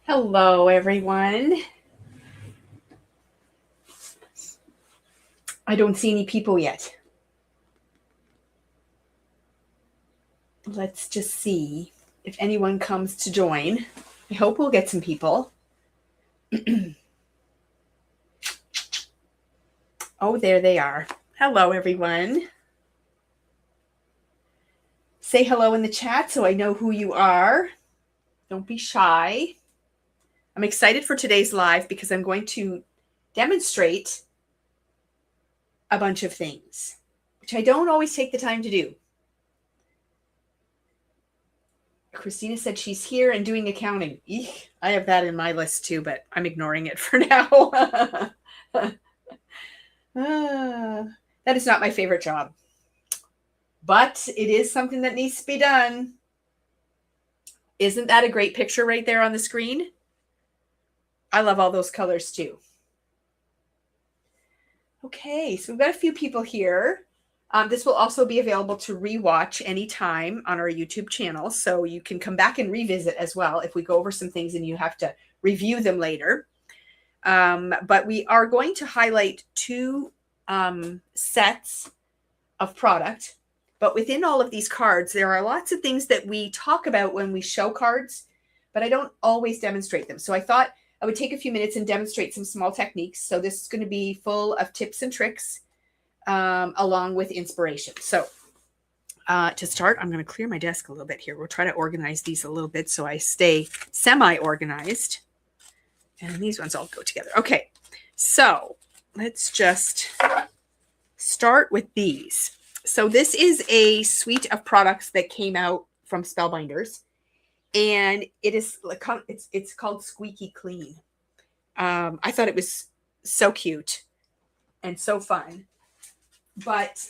Hello, everyone. I don't see any people yet. Let's just see if anyone comes to join. I hope we'll get some people. Oh, there they are. Hello, everyone. Say hello in the chat so I know who you are. Don't be shy. I'm excited for today's live because I'm going to demonstrate a bunch of things, which I don't always take the time to do. Christina said she's here and doing accounting. Eek, I have that in my list too, but I'm ignoring it for now. That is not my favorite job, but it is something that needs to be done. Isn't that a great picture right there on the screen? I love all those colors too. Okay, so we've got a few people here. This will also be available to rewatch anytime on our YouTube channel, so you can come back and revisit as well if we go over some things and you have to review them later. But we are going to highlight two sets of product. But within all of these cards, there are lots of things that we talk about when we show cards, but I don't always demonstrate them. So I thought I would take a few minutes and demonstrate some small techniques. So this is going to be full of tips and tricks along with inspiration. So to start, I'm going to clear my desk a little bit here. We'll try to organize these a little bit so I stay semi-organized. And these ones all go together. Okay, so let's just start with these. So this is a suite of products that came out from Spellbinders, and it is it's called Squeaky Clean. I thought it was so cute and so fun, but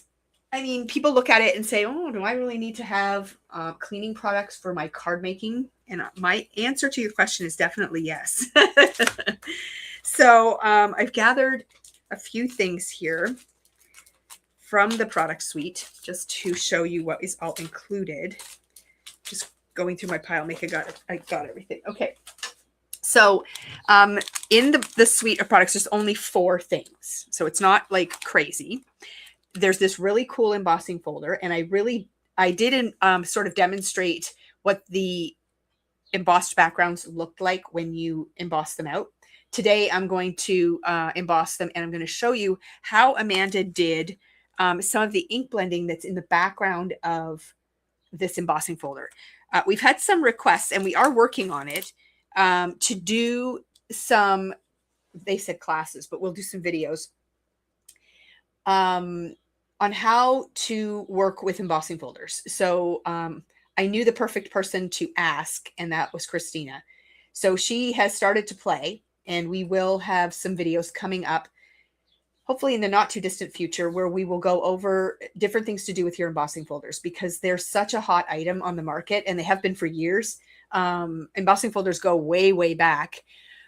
I mean, people look at it and say, "Oh, do I really need to have cleaning products for my card making?" And my answer to your question is definitely yes. So I've gathered a few things here from the product suite just to show you what is all included. Just going through my pile, I got everything. Okay. So in the suite of products, there's only 4 things. So it's not like crazy. There's this really cool embossing folder, and I did sort of demonstrate what the embossed backgrounds looked like when you emboss them out. Today, I'm going to emboss them, and I'm going to show you how Amanda did some of the ink blending that's in the background of this embossing folder. We've had some requests, and we are working on it to do some, they said classes, but we'll do some videos on how to work with embossing folders. So I knew the perfect person to ask, and that was Christina. So she has started to play, and we will have some videos coming up, hopefully in the not too distant future, where we will go over different things to do with your embossing folders, because they're such a hot item on the market, and they have been for years. Embossing folders go way, way back,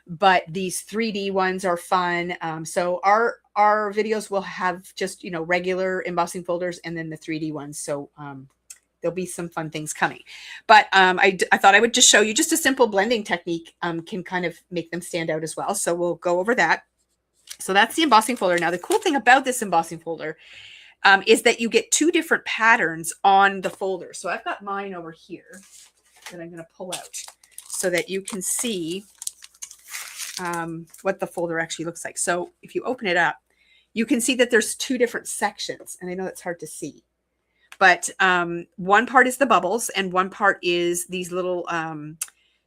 but these 3D ones are fun. So our videos will have just, regular embossing folders and then the 3D ones. So there'll be some fun things coming. But I thought I would just show you just a simple blending technique can kind of make them stand out as well. So we'll go over that. So that's the embossing folder. Now, the cool thing about this embossing folder is that you get 2 different patterns on the folder. So I've got mine over here that I'm going to pull out so that you can see what the folder actually looks like. So if you open it up, you can see that there's 2 different sections, and I know that's hard to see, but one part is the bubbles and one part is these little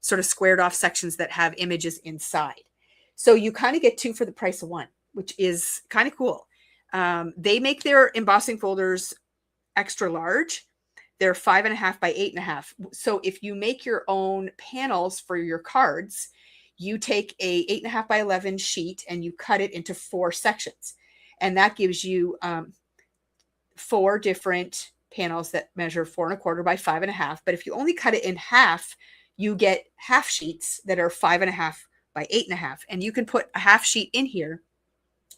sort of squared off sections that have images inside. So you kind of get 2 for the price of 1, which is kind of cool. They make their embossing folders extra large. They're 5.5 by 8.5. So if you make your own panels for your cards, you take a 8.5 by 11 sheet and you cut it into 4 sections. And that gives you 4 different panels that measure 4.25 by 5.5. But if you only cut it in half, you get half sheets that are 5.5 by 8.5. And you can put a half sheet in here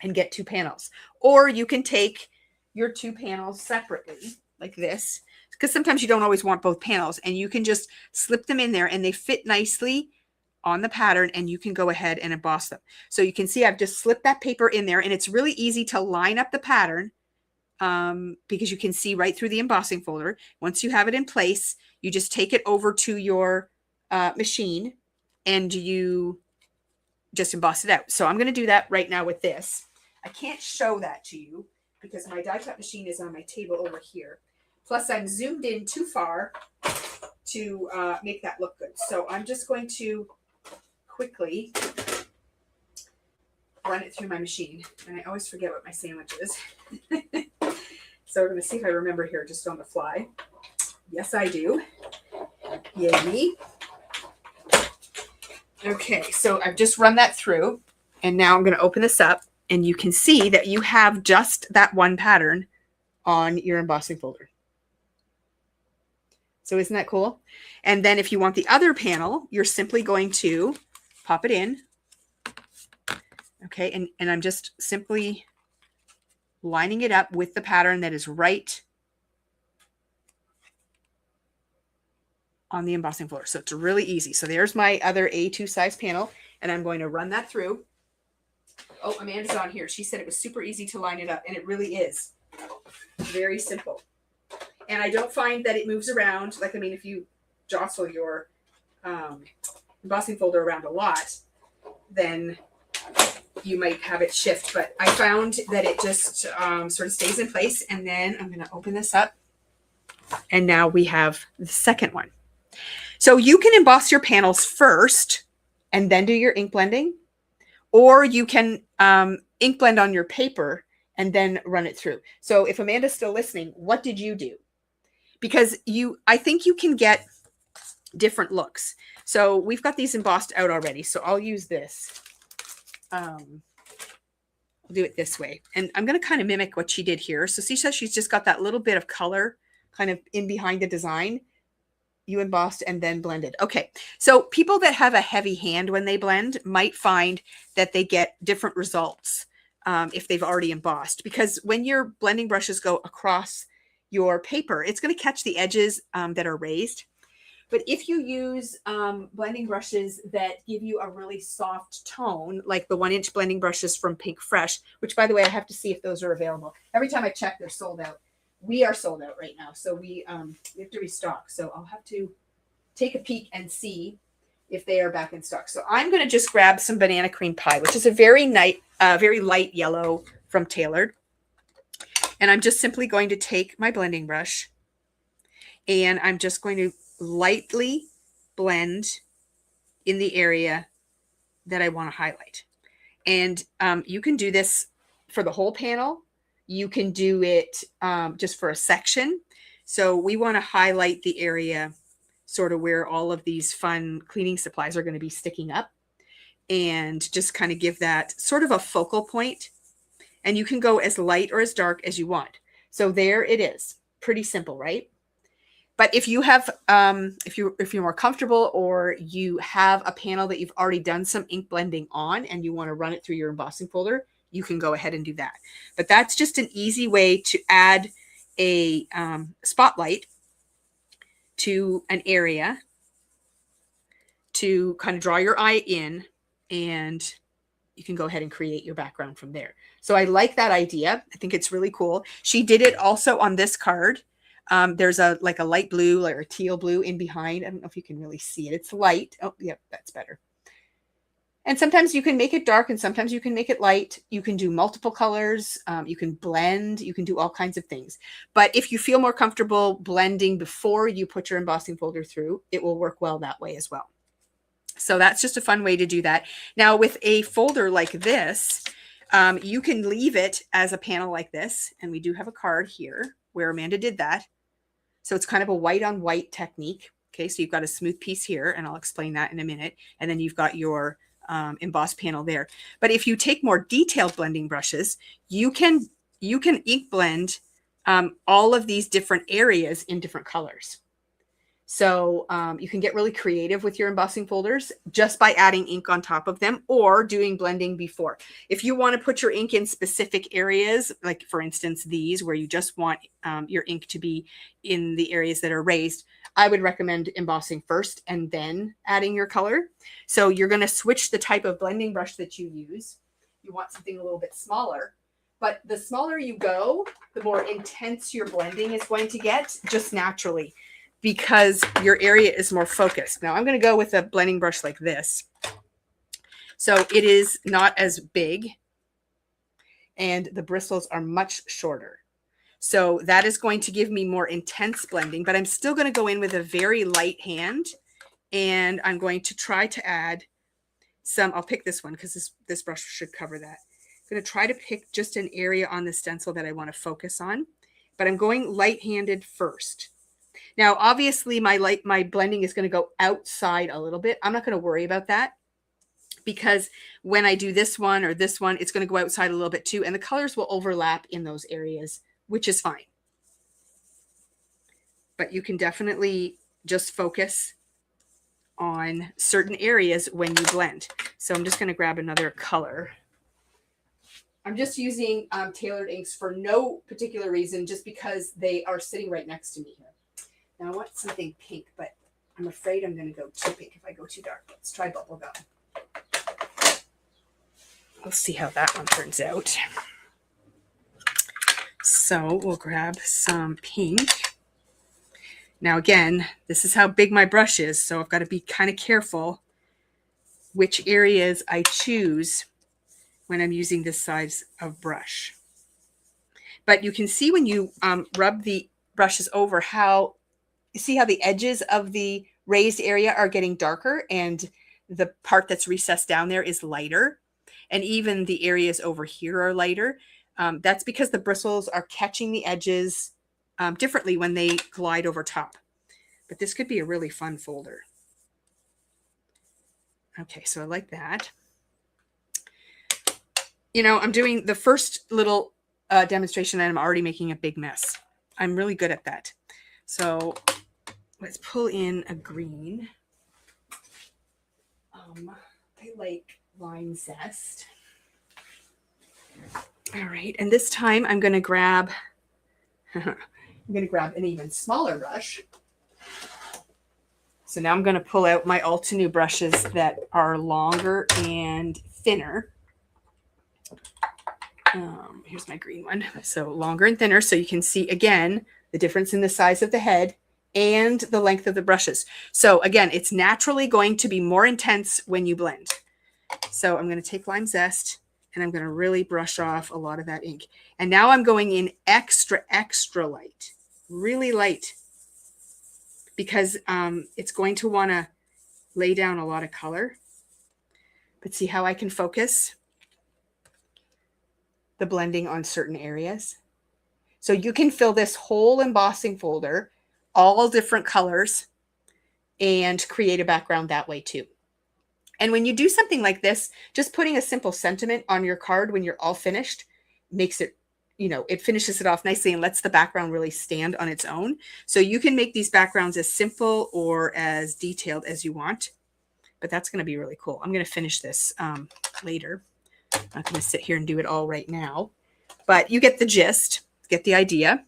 and get 2 panels. Or you can take your 2 panels separately like this, because sometimes you don't always want both panels, and you can just slip them in there and they fit nicely on the pattern and you can go ahead and emboss them. So you can see I've just slipped that paper in there, and it's really easy to line up the pattern because you can see right through the embossing folder. Once you have it in place, you just take it over to your machine and you just emboss it out. So I'm going to do that right now with this. I can't show that to you because my die cut machine is on my table over here. Plus I'm zoomed in too far to make that look good. So I'm just going to quickly run it through my machine. And I always forget what my sandwich is. So we're going to see if I remember here just on the fly. Yes, I do. Yay me. Okay, so I've just run that through, and now I'm going to open this up, and you can see that you have just that one pattern on your embossing folder. So isn't that cool? And then if you want the other panel, you're simply going to pop it in. Okay, and I'm just simply lining it up with the pattern that is right on the embossing folder. So it's really easy. So there's my other A2 size panel, and I'm going to run that through. Oh, Amanda's on here. She said it was super easy to line it up, and it really is. Very simple. And I don't find that it moves around. Like, I mean, if you jostle your embossing folder around a lot, then you might have it shift. But I found that it just sort of stays in place. And then I'm going to open this up. And now we have the second one. So you can emboss your panels first and then do your ink blending, or you can ink blend on your paper and then run it through. So if Amanda's still listening, what did you do? Because I think you can get different looks. So we've got these embossed out already. So I'll use this. I'll do it this way. And I'm going to kind of mimic what she did here. So see, she's just got that little bit of color kind of in behind the design. You embossed and then blended. Okay. So people that have a heavy hand when they blend might find that they get different results if they've already embossed, because when your blending brushes go across your paper, it's going to catch the edges that are raised. But if you use blending brushes that give you a really soft tone, like the 1-inch blending brushes from Pink Fresh, which, by the way, I have to see if those are available. Every time I check, they're sold out. We are sold out right now, so we have to restock. So I'll have to take a peek and see if they are back in stock. So I'm going to just grab some Banana Cream Pie, which is a very light yellow from Tailored. And I'm just simply going to take my blending brush and I'm just going to lightly blend in the area that I want to highlight. And you can do this for the whole panel. You can do it just for a section. So we want to highlight the area sort of where all of these fun cleaning supplies are going to be sticking up, and just kind of give that sort of a focal point. And you can go as light or as dark as you want. So there it is. Pretty simple, right? But if you have, if you're more comfortable, or you have a panel that you've already done some ink blending on and you want to run it through your embossing folder, you can go ahead and do that. But that's just an easy way to add a spotlight to an area to kind of draw your eye in, and you can go ahead and create your background from there. So I like that idea. I think it's really cool. She did it also on this card. There's a light blue or a teal blue in behind. I don't know if you can really see it. It's light. Oh, yeah, that's better. And sometimes you can make it dark and sometimes you can make it light. You can do multiple colors. You can blend. You can do all kinds of things. But if you feel more comfortable blending before you put your embossing folder through, it will work well that way as well. So that's just a fun way to do that. Now with a folder like this, you can leave it as a panel like this. And we do have a card here where Amanda did that. So it's kind of a white on white technique. Okay, so you've got a smooth piece here, and I'll explain that in a minute. And then you've got your embossed panel there. But if you take more detailed blending brushes, you can ink blend all of these different areas in different colors. So you can get really creative with your embossing folders just by adding ink on top of them or doing blending before. If you want to put your ink in specific areas, like for instance, these where you just want your ink to be in the areas that are raised, I would recommend embossing first and then adding your color. So you're going to switch the type of blending brush that you use. You want something a little bit smaller, but the smaller you go, the more intense your blending is going to get just naturally, because your area is more focused. Now I'm going to go with a blending brush like this. So it is not as big and the bristles are much shorter. So that is going to give me more intense blending, but I'm still going to go in with a very light hand, and I'm going to try to add some, I'll pick this one because this brush should cover that. I'm going to try to pick just an area on the stencil that I want to focus on, but I'm going light-handed first. Now, obviously, my blending is going to go outside a little bit. I'm not going to worry about that because when I do this one or this one, it's going to go outside a little bit too, and the colors will overlap in those areas, which is fine. But you can definitely just focus on certain areas when you blend. So I'm just going to grab another color. I'm just using Tailored Inks for no particular reason, just because they are sitting right next to me here. Now I want something pink, but I'm afraid I'm going to go too pink if I go too dark. Let's try Bubblegum. We'll see how that one turns out. So we'll grab some pink. Now again, this is how big my brush is, so I've got to be kind of careful which areas I choose when I'm using this size of brush. But you can see when you rub the brushes over how, you see how the edges of the raised area are getting darker and the part that's recessed down there is lighter. And even the areas over here are lighter. That's because the bristles are catching the edges differently when they glide over top. But this could be a really fun folder. Okay, so I like that. You know, I'm doing the first little demonstration and I'm already making a big mess. I'm really good at that. So let's pull in a green. I like Lime Zest. All right, and this time I'm going to grab an even smaller brush. So now I'm going to pull out my Altenew brushes that are longer and thinner. Here's my green one. So longer and thinner, so you can see again the difference in the size of the head and the length of the brushes. So again, it's naturally going to be more intense when you blend. So I'm going to take Lime Zest and I'm going to really brush off a lot of that ink. And now I'm going in extra, extra light, really light, because it's going to want to lay down a lot of color. But see how I can focus the blending on certain areas. So you can fill this whole embossing folder, all different colors, and create a background that way too. And when you do something like this, just putting a simple sentiment on your card when you're all finished makes it, you know, it finishes it off nicely and lets the background really stand on its own. So you can make these backgrounds as simple or as detailed as you want, but that's going to be really cool. I'm going to finish this later. I'm not going to sit here and do it all right now, but you get the gist, get the idea.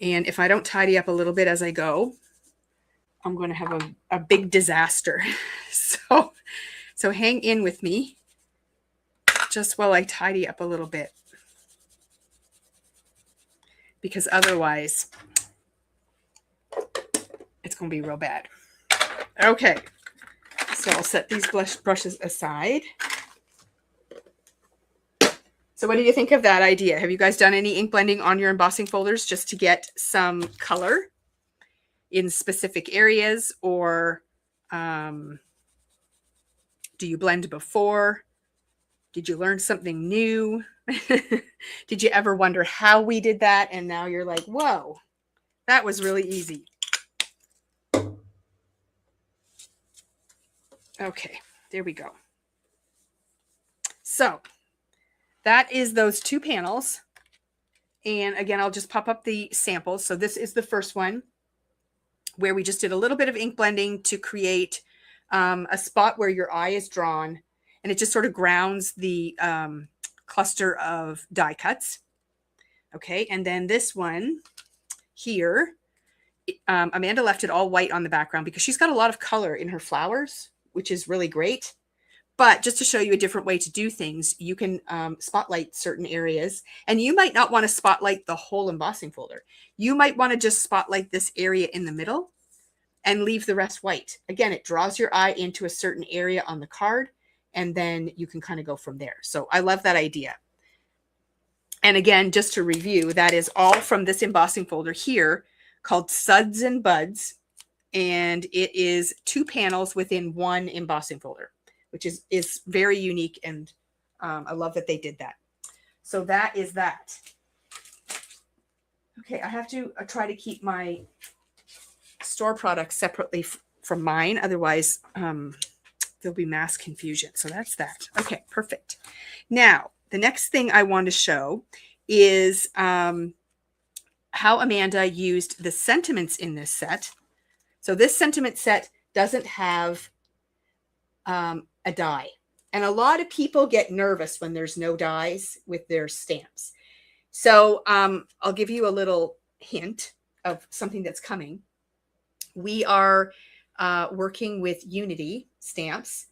And if I don't tidy up a little bit as I go, I'm going to have a big disaster. So hang in with me just while I tidy up a little bit, because otherwise it's going to be real bad. Okay, so I'll set these brushes aside. So what do you think of that idea? Have you guys done any ink blending on your embossing folders just to get some color in specific areas, or do you blend before? Did you learn something new? Did you ever wonder how we did that? And now you're like, whoa, that was really easy. Okay, there we go. So that is those two panels. And again, I'll just pop up the samples. So this is the first one where we just did a little bit of ink blending to create a spot where your eye is drawn, and it just sort of grounds the cluster of die cuts. Okay, and then this one here, Amanda left it all white on the background because she's got a lot of color in her flowers, which is really great. But just to show you a different way to do things, you can spotlight certain areas, and you might not want to spotlight the whole embossing folder. You might want to just spotlight this area in the middle and leave the rest white. Again, it draws your eye into a certain area on the card, and then you can kind of go from there. So I love that idea. And again, just to review, that is all from this embossing folder here called Suds and Buds. And it is 2 panels within one embossing folder, which is very unique. And I love that they did that. So that is that. Okay, I have to try to keep my store products separately from mine. Otherwise, there'll be mass confusion. So that's that. Okay, perfect. Now, the next thing I want to show is how Amanda used the sentiments in this set. So this sentiment set doesn't have a die. And a lot of people get nervous when there's no dies with their stamps. So I'll give you a little hint of something that's coming. We are working with Unity Stamps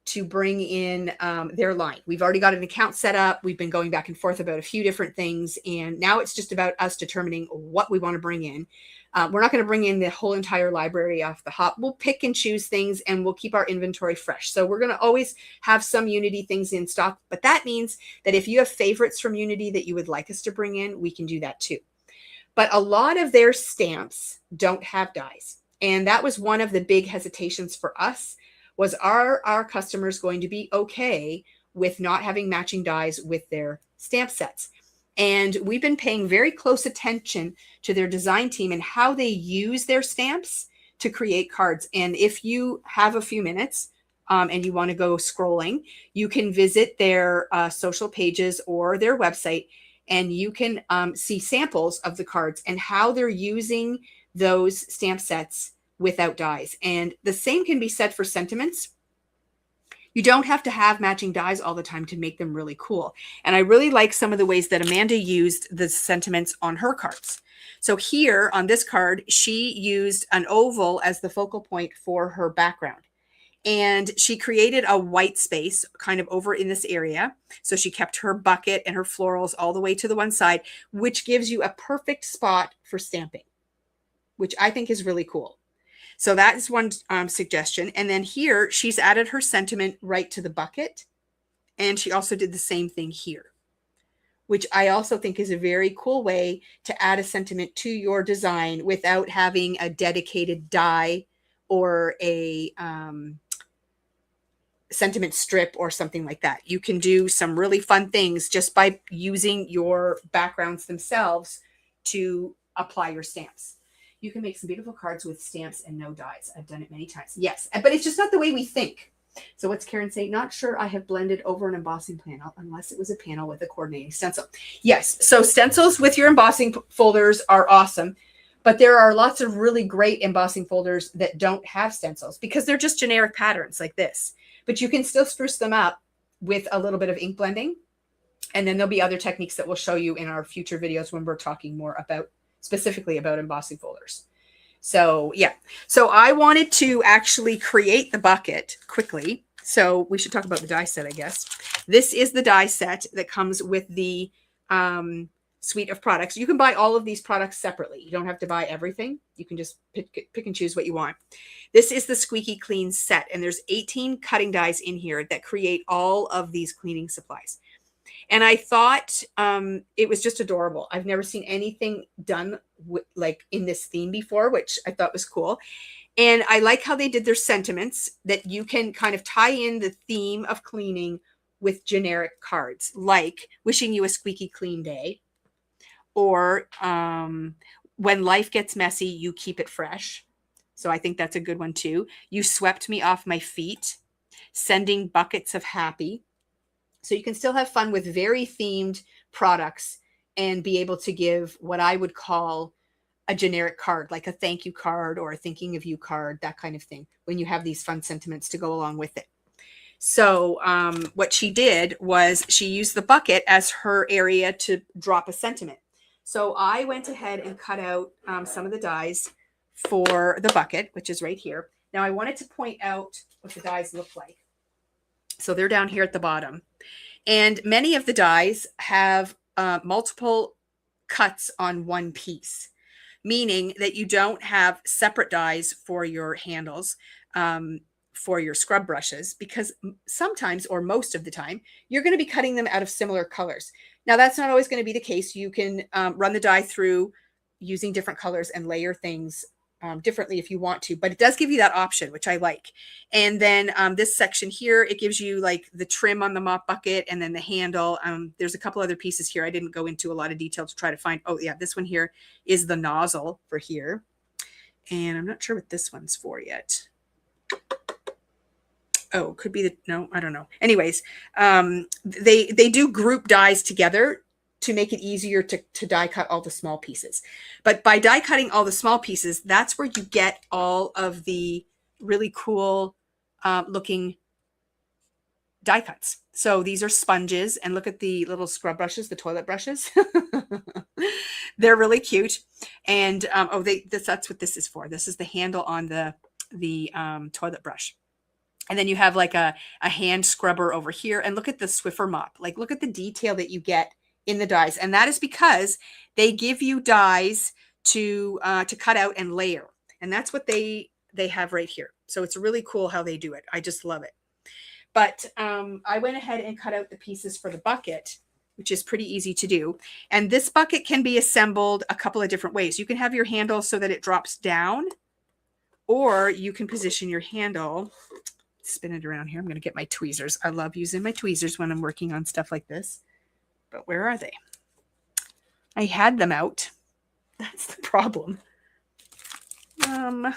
to bring in their line. We've already got an account set up. We've been going back and forth about a few different things. And now it's just about us determining what we want to bring in. We're not going to bring in the whole entire library off the hop. We'll pick and choose things, and we'll keep our inventory fresh. So we're going to always have some Unity things in stock. But that means that if you have favorites from Unity that you would like us to bring in, we can do that too. But a lot of their stamps don't have dies. And that was one of the big hesitations for us. Was our customers going to be okay with not having matching dies with their stamp sets? And we've been paying very close attention to their design team and how they use their stamps to create cards. And if you have a few minutes and you want to go scrolling, you can visit their social pages or their website, and you can see samples of the cards and how they're using those stamp sets without dies. And the same can be said for sentiments. You don't have to have matching dies all the time to make them really cool. And I really like some of the ways that Amanda used the sentiments on her cards. So here on this card, she used an oval as the focal point for her background. And she created a white space kind of over in this area. So she kept her bucket and her florals all the way to the one side, which gives you a perfect spot for stamping, which I think is really cool. So that is one suggestion. And then here, she's added her sentiment right to the bucket. And she also did the same thing here, which I also think is a very cool way to add a sentiment to your design without having a dedicated die or a sentiment strip or something like that. You can do some really fun things just by using your backgrounds themselves to apply your stamps. You can make some beautiful cards with stamps and no dies. I've done it many times. Yes, but it's just not the way we think. So what's Karen saying? Not sure I have blended over an embossing panel unless it was a panel with a coordinating stencil. Yes, so stencils with your embossing folders are awesome, but there are lots of really great embossing folders that don't have stencils because they're just generic patterns like this. But you can still spruce them up with a little bit of ink blending. And then there'll be other techniques that we'll show you in our future videos when we're talking more about specifically about embossing folders. So yeah, so I wanted to actually create the bucket quickly. So we should talk about the die set, I guess. This is the die set that comes with the suite of products. You can buy all of these products separately. You don't have to buy everything. You can just pick and choose what you want. This is the Squeaky Clean set, and there's 18 cutting dies in here that create all of these cleaning supplies. And I thought it was just adorable. I've never seen anything done like in this theme before, which I thought was cool. And I like how they did their sentiments, that you can kind of tie in the theme of cleaning with generic cards, like wishing you a squeaky clean day, or when life gets messy, you keep it fresh. So I think that's a good one too. You swept me off my feet, sending buckets of happy. So you can still have fun with very themed products and be able to give what I would call a generic card, like a thank you card or a thinking of you card, that kind of thing, when you have these fun sentiments to go along with it. So what she did was she used the bucket as her area to drop a sentiment. So I went ahead and cut out some of the dies for the bucket, which is right here. Now I wanted to point out what the dies look like. So they're down here at the bottom. And many of the dies have multiple cuts on one piece, meaning that you don't have separate dies for your handles, for your scrub brushes, because sometimes, or most of the time, you're going to be cutting them out of similar colors. Now, that's not always going to be the case. You can run the die through using different colors and layer things differently if you want to, but it does give you that option, which I like. And then this section here, it gives you like the trim on the mop bucket and then the handle. There's a couple other pieces here. I didn't go into a lot of detail to try to find. Oh yeah, this one here is the nozzle for here. And I'm not sure what this one's for yet. Oh, could be the, no, I don't know. Anyways, they do group dies together to make it easier to die cut all the small pieces. But by die cutting all the small pieces, that's where you get all of the really cool looking die cuts. So these are sponges, and look at the little scrub brushes, the toilet brushes. They're really cute. And that's what this is for. This is the handle on the toilet brush. And then you have like a hand scrubber over here. And look at the Swiffer mop. Like, look at the detail that you get in the dies. And that is because they give you dies to cut out and layer. And that's what they have right here. So it's really cool how they do it. I just love it. But I went ahead and cut out the pieces for the bucket, which is pretty easy to do. And this bucket can be assembled a couple of different ways. You can have your handle so that it drops down, or you can position your handle. Spin it around here. I'm going to get my tweezers. I love using my tweezers when I'm working on stuff like this. But where are they? I had them out. That's the problem. I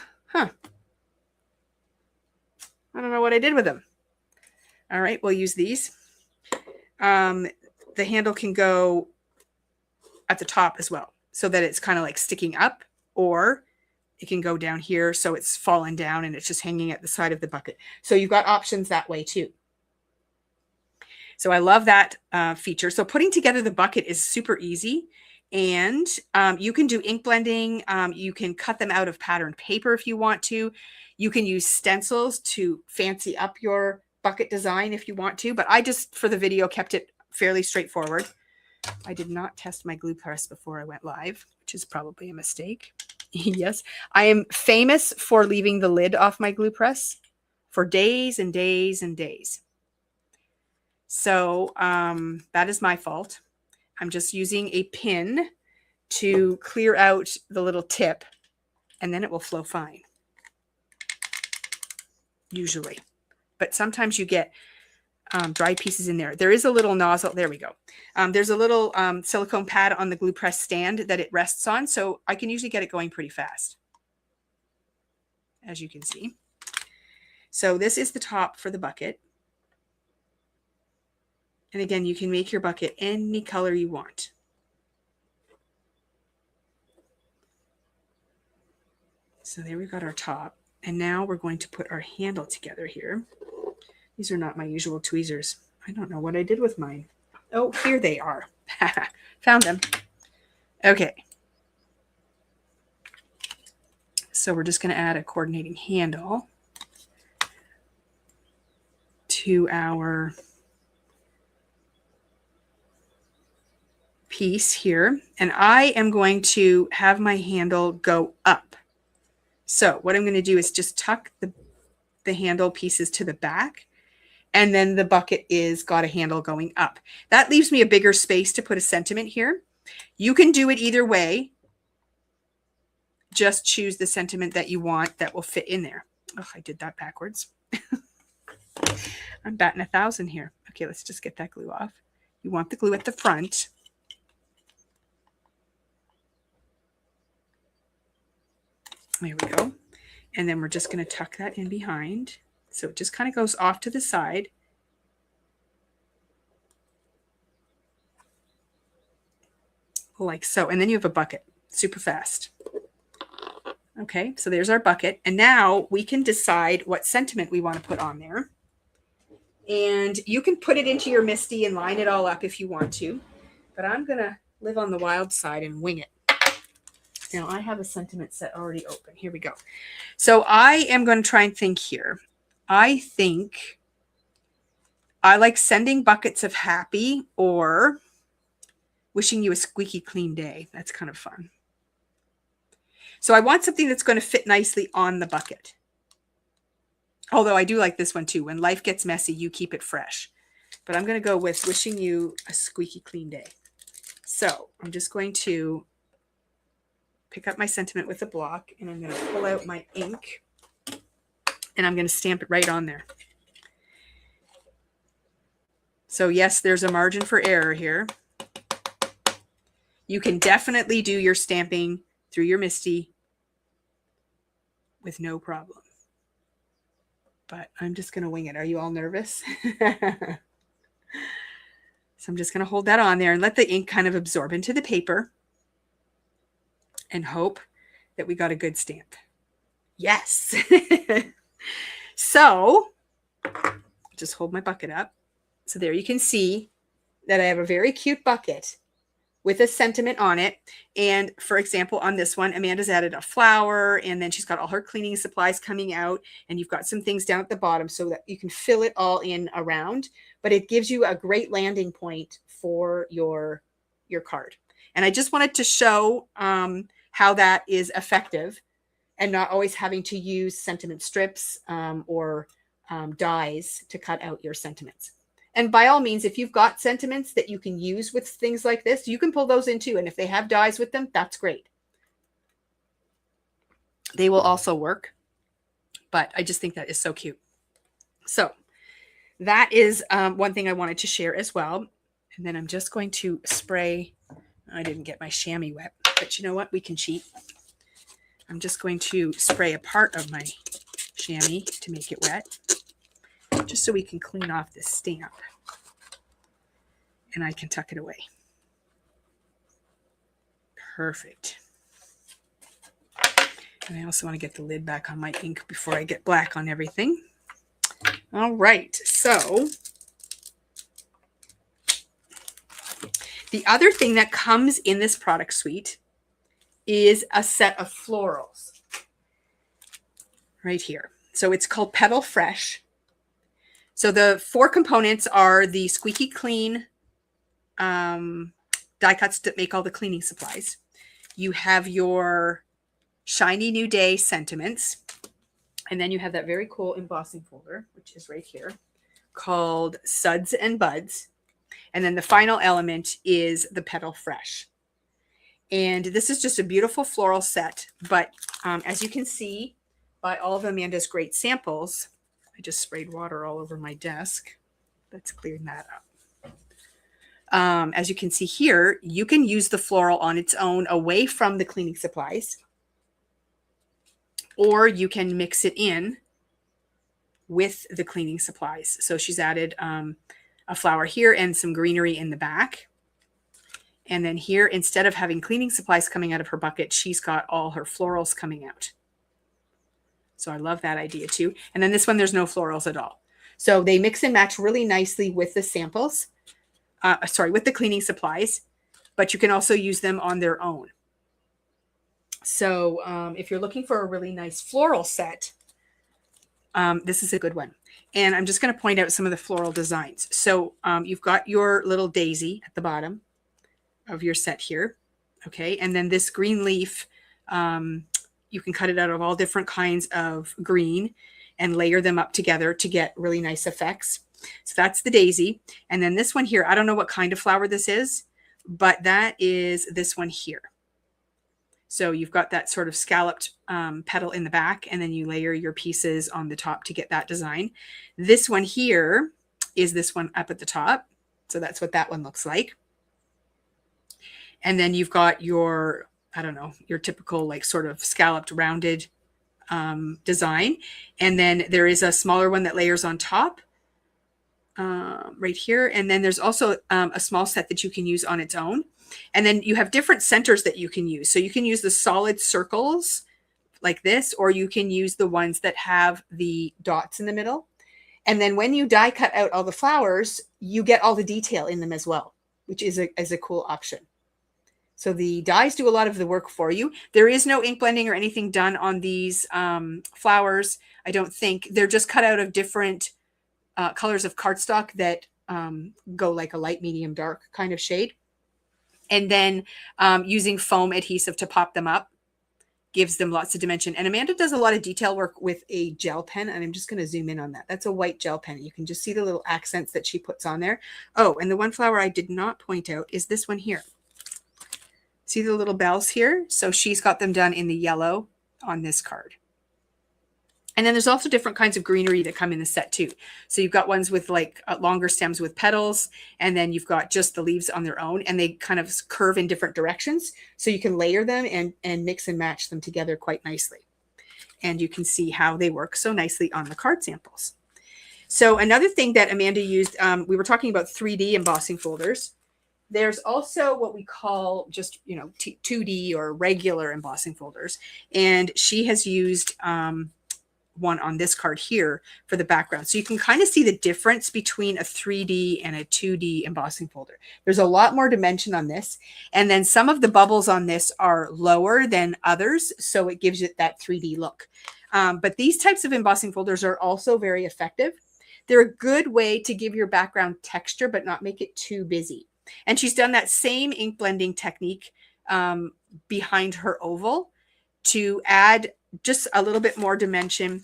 don't know what I did with them. All right, we'll use these. The handle can go at the top as well, so that it's kind of like sticking up, or it can go down here so it's fallen down and it's just hanging at the side of the bucket. So you've got options that way too. So I love that feature. So putting together the bucket is super easy, and you can do ink blending. You can cut them out of patterned paper if you want to. You can use stencils to fancy up your bucket design if you want to, but I just, for the video, kept it fairly straightforward. I did not test my glue press before I went live, which is probably a mistake. Yes, I am famous for leaving the lid off my glue press for days and days and days. So that is my fault. I'm just using a pin to clear out the little tip, and then it will flow fine. Usually. But sometimes you get dry pieces in there. There is a little nozzle. There we go. There's a little silicone pad on the glue press stand that it rests on. So I can usually get it going pretty fast, as you can see. So this is the top for the bucket. And again, you can make your bucket any color you want. So there we've got our top. And now we're going to put our handle together here. These are not my usual tweezers. I don't know what I did with mine. Oh, here they are. Found them. Okay. So we're just going to add a coordinating handle to our piece here. And I am going to have my handle go up. So what I'm going to do is just tuck the handle pieces to the back. And then the bucket is got a handle going up. That leaves me a bigger space to put a sentiment here. You can do it either way. Just choose the sentiment that you want that will fit in there. Oh, I did that backwards. I'm batting 1,000 here. Okay, let's just get that glue off. You want the glue at the front. There we go. And then we're just going to tuck that in behind. So it just kind of goes off to the side. Like so. And then you have a bucket. Super fast. Okay, so there's our bucket. And now we can decide what sentiment we want to put on there. And you can put it into your MISTI and line it all up if you want to. But I'm going to live on the wild side and wing it. Now I have a sentiment set already open. Here we go. So I am going to try and think here. I think I like sending buckets of happy or wishing you a squeaky clean day. That's kind of fun. So I want something that's going to fit nicely on the bucket. Although I do like this one too. When life gets messy, you keep it fresh. But I'm going to go with wishing you a squeaky clean day. So I'm just going to pick up my sentiment with a block, and I'm going to pull out my ink, and I'm going to stamp it right on there. So yes, there's a margin for error here. You can definitely do your stamping through your MISTI with no problem. But I'm just going to wing it. Are you all nervous? So I'm just going to hold that on there and let the ink kind of absorb into the paper and hope that we got a good stamp. Yes. So just hold my bucket up. So there you can see that I have a very cute bucket with a sentiment on it. And for example, on this one, Amanda's added a flower, and then she's got all her cleaning supplies coming out, and you've got some things down at the bottom so that you can fill it all in around, but it gives you a great landing point for your card. And I just wanted to show how that is effective and not always having to use sentiment strips or dies to cut out your sentiments. And by all means, if you've got sentiments that you can use with things like this, you can pull those in too. And if they have dies with them, that's great. They will also work. But I just think that is so cute. So that is one thing I wanted to share as well. And then I'm just going to spray. I didn't get my chamois wet, but you know what? We can cheat. I'm just going to spray a part of my chamois to make it wet, just so we can clean off this stamp. And I can tuck it away. Perfect. And I also want to get the lid back on my ink before I get black on everything. All right, so the other thing that comes in this product suite is a set of florals right here. So it's called Petal Fresh. So the 4 components are the squeaky clean die cuts that make all the cleaning supplies. You have your shiny new day sentiments. And then you have that very cool embossing folder, which is right here, called Suds and Buds. And then the final element is the Petal Fresh. And this is just a beautiful floral set. But as you can see by all of Amanda's great samples, I just sprayed water all over my desk. Let's clean that up. As you can see here, you can use the floral on its own away from the cleaning supplies, or you can mix it in with the cleaning supplies. So she's added a flower here and some greenery in the back. And then here, instead of having cleaning supplies coming out of her bucket, she's got all her florals coming out. So I love that idea too. And then this one, there's no florals at all. So they mix and match really nicely with the samples. With the cleaning supplies, but you can also use them on their own. So if you're looking for a really nice floral set, this is a good one. And I'm just going to point out some of the floral designs. So you've got your little daisy at the bottom of your set here. Okay. And then this green leaf, you can cut it out of all different kinds of green and layer them up together to get really nice effects. So that's the daisy. And then this one here, I don't know what kind of flower this is, but that is this one here. So you've got that sort of scalloped petal in the back, and then you layer your pieces on the top to get that design. This one here is this one up at the top. So that's what that one looks like. And then you've got your, I don't know, your typical like sort of scalloped rounded design. And then there is a smaller one that layers on top. Right here. And then there's also a small set that you can use on its own. And then you have different centers that you can use. So you can use the solid circles like this, or you can use the ones that have the dots in the middle. And then when you die cut out all the flowers, you get all the detail in them as well, which is a cool option. So the dies do a lot of the work for you. There is no ink blending or anything done on these flowers, I don't think. They're just cut out of different colors of cardstock that go like a light, medium, dark kind of shade. And then using foam adhesive to pop them up gives them lots of dimension. And Amanda does a lot of detail work with a gel pen, and I'm just going to zoom in on that. That's a white gel pen. You can just see the little accents that she puts on there. Oh, and the one flower I did not point out is this one here. See the little bells here? So she's got them done in the yellow on this card. And then there's also different kinds of greenery that come in the set too. So you've got ones with like longer stems with petals, and then you've got just the leaves on their own, and they kind of curve in different directions. So you can layer them and mix and match them together quite nicely. And you can see how they work so nicely on the card samples. So another thing that Amanda used, we were talking about 3D embossing folders. There's also what we call just, 2D or regular embossing folders. And she has used one on this card here for the background. So you can kind of see the difference between a 3D and a 2D embossing folder. There's a lot more dimension on this. And then some of the bubbles on this are lower than others, so it gives it that 3D look. But these types of embossing folders are also very effective. They're a good way to give your background texture, but not make it too busy. And she's done that same ink blending technique behind her oval to add just a little bit more dimension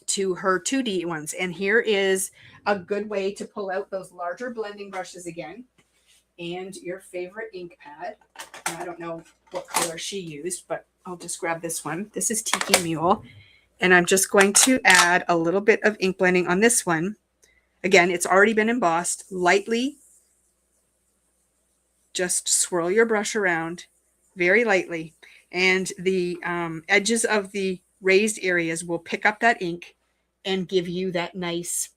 to her 2D ones. And here is a good way to pull out those larger blending brushes again and your favorite ink pad. And I don't know what color she used, but I'll just grab this one. This is Tiki Mule. And I'm just going to add a little bit of ink blending on this one. Again, it's already been embossed. Lightly, just swirl your brush around very lightly. And the edges of the raised areas will pick up that ink and give you that nice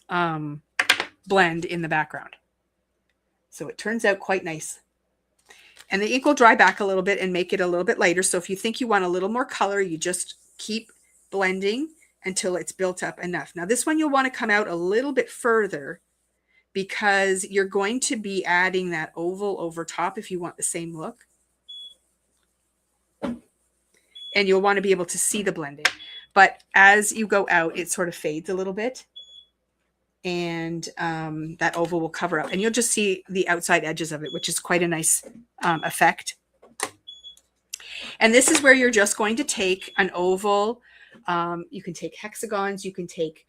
blend in the background. So it turns out quite nice. And the ink will dry back a little bit and make it a little bit lighter. So if you think you want a little more color, you just keep blending until it's built up enough. Now this one you'll want to come out a little bit further because you're going to be adding that oval over top if you want the same look. And you'll want to be able to see the blending. But as you go out, it sort of fades a little bit. And that oval will cover up. And you'll just see the outside edges of it, which is quite a nice effect. And this is where you're just going to take an oval. You can take hexagons. You can take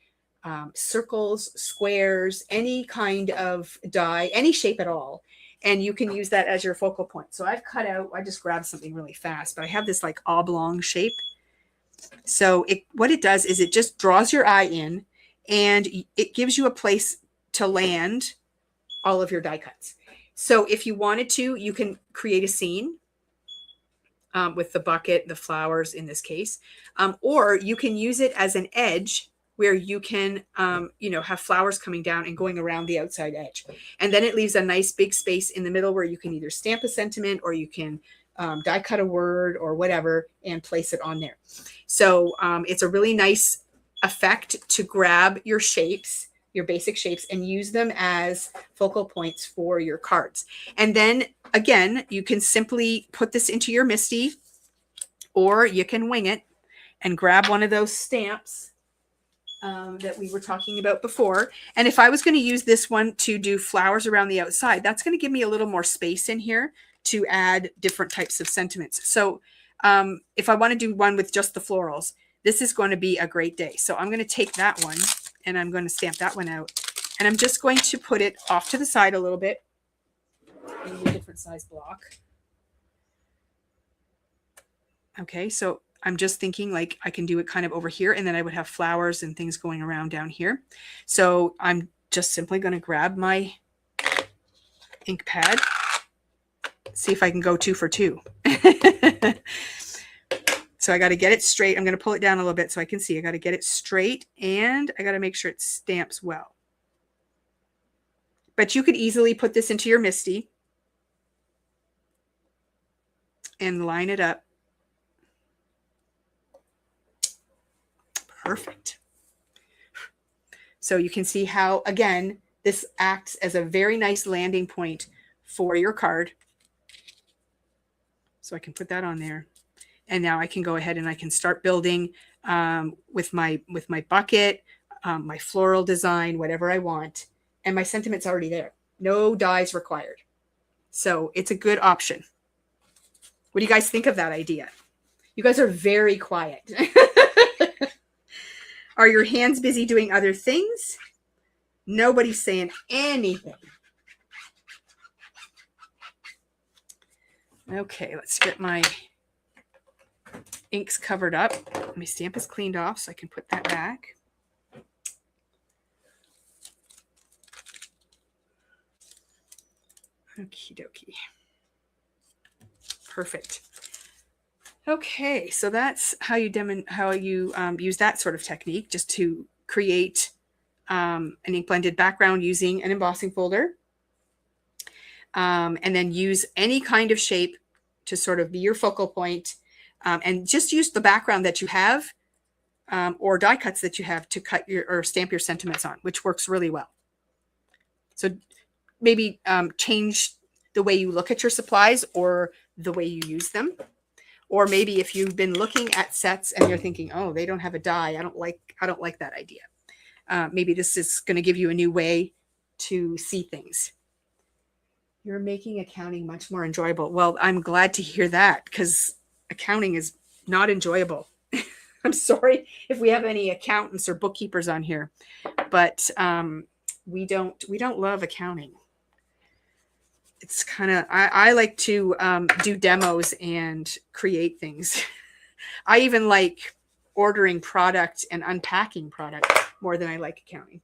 circles, squares, any kind of die, any shape at all. And you can use that as your focal point. So I've cut out, I just grabbed something really fast, but I have this like oblong shape. So what it does is it just draws your eye in and it gives you a place to land all of your die cuts. So if you wanted to, you can create a scene with the bucket, the flowers in this case, or you can use it as an edge where you can, have flowers coming down and going around the outside edge. And then it leaves a nice big space in the middle where you can either stamp a sentiment or you can die cut a word or whatever and place it on there. So it's a really nice effect to grab your shapes, your basic shapes, and use them as focal points for your cards. And then again, you can simply put this into your MISTI, or you can wing it and grab one of those stamps that we were talking about before. And if I was going to use this one to do flowers around the outside, that's going to give me a little more space in here to add different types of sentiments. So if I want to do one with just the florals, this is going to be a great day. So I'm going to take that one and I'm going to stamp that one out. And I'm just going to put it off to the side a little bit in a different size block. Okay, so I'm just thinking like I can do it kind of over here, and then I would have flowers and things going around down here. So I'm just simply going to grab my ink pad, see if I can go 2 for 2. So I got to get it straight. I'm going to pull it down a little bit so I can see. I got to get it straight, and I got to make sure it stamps well. But you could easily put this into your MISTI and line it up Perfect. So you can see how, again, this acts as a very nice landing point for your card. So I can put that on there. And now I can go ahead and I can start building with my bucket, my floral design, whatever I want. And my sentiment's already there. No dies required. So it's a good option. What do you guys think of that idea? You guys are very quiet. Are your hands busy doing other things? Nobody's saying anything. Okay, let's get my inks covered up. My stamp is cleaned off, so I can put that back. Okie dokie. Perfect. Okay, so that's how you use that sort of technique, just to create an ink blended background using an embossing folder, and then use any kind of shape to sort of be your focal point, and just use the background that you have, or die cuts that you have to cut your or stamp your sentiments on, which works really well. So maybe change the way you look at your supplies or the way you use them. Or maybe if you've been looking at sets and you're thinking, oh, they don't have a die, I don't like that idea. Maybe this is going to give you a new way to see things. You're making accounting much more enjoyable. Well, I'm glad to hear that, because accounting is not enjoyable. I'm sorry if we have any accountants or bookkeepers on here, but we don't love accounting. It's kind of, I like to do demos and create things. I even like ordering product and unpacking product more than I like accounting.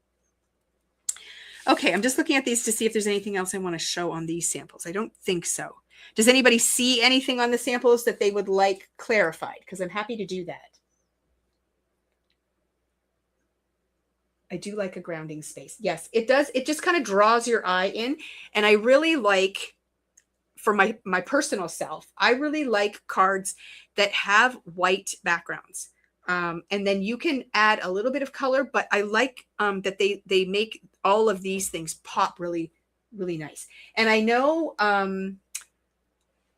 Okay, I'm just looking at these to see if there's anything else I want to show on these samples. I don't think so. Does anybody see anything on the samples that they would like clarified? Because I'm happy to do that. I do like a grounding space. Yes, it does. It just kind of draws your eye in. And I really like, for my personal self, I really like cards that have white backgrounds. And then you can add a little bit of color, but I like that they make all of these things pop really, really nice. And I know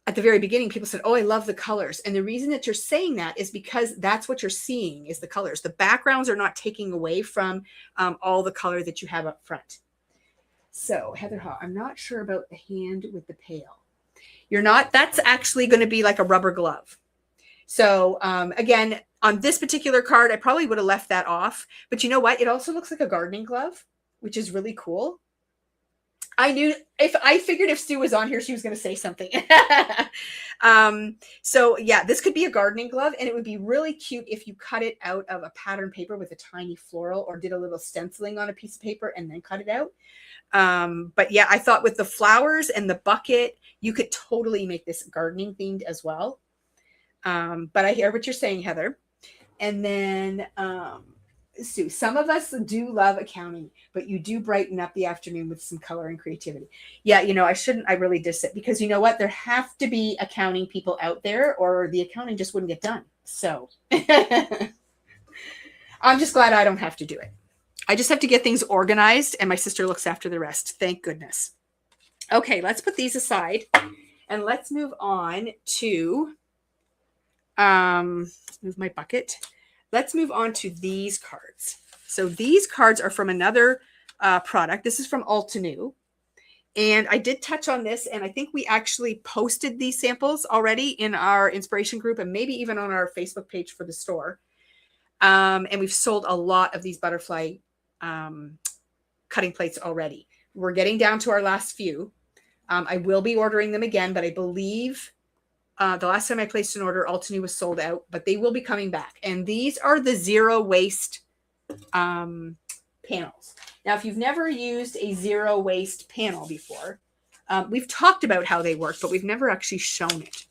at the very beginning, people said, oh, I love the colors. And the reason that you're saying that is because that's what you're seeing is the colors. The backgrounds are not taking away from all the color that you have up front. So Heather Haw, I'm not sure about the hand with the pail. You're not, that's actually going to be like a rubber glove. So again, on this particular card, I probably would have left that off, but you know what? It also looks like a gardening glove, which is really cool. I figured if Sue was on here, she was going to say something. So yeah, this could be a gardening glove, and it would be really cute if you cut it out of a pattern paper with a tiny floral, or did a little stenciling on a piece of paper and then cut it out. But yeah, I thought with the flowers and the bucket, you could totally make this gardening themed as well. But I hear what you're saying, Heather. And then, Sue, some of us do love accounting, but you do brighten up the afternoon with some color and creativity. Yeah, you know, I really diss it, because you know what? There have to be accounting people out there, or the accounting just wouldn't get done. So I'm just glad I don't have to do it. I just have to get things organized, and my sister looks after the rest. Thank goodness. Okay, let's put these aside, and let's move on to, move my bucket. Let's move on to these cards. So these cards are from another product. This is from Altenew. And I did touch on this, and I think we actually posted these samples already in our inspiration group, and maybe even on our Facebook page for the store. And we've sold a lot of these butterfly cutting plates already. We're getting down to our last few. I will be ordering them again, but I believe the last time I placed an order, Altenew was sold out, but they will be coming back. And these are the zero waste panels. Now, if you've never used a zero waste panel before, we've talked about how they work, but we've never actually shown it.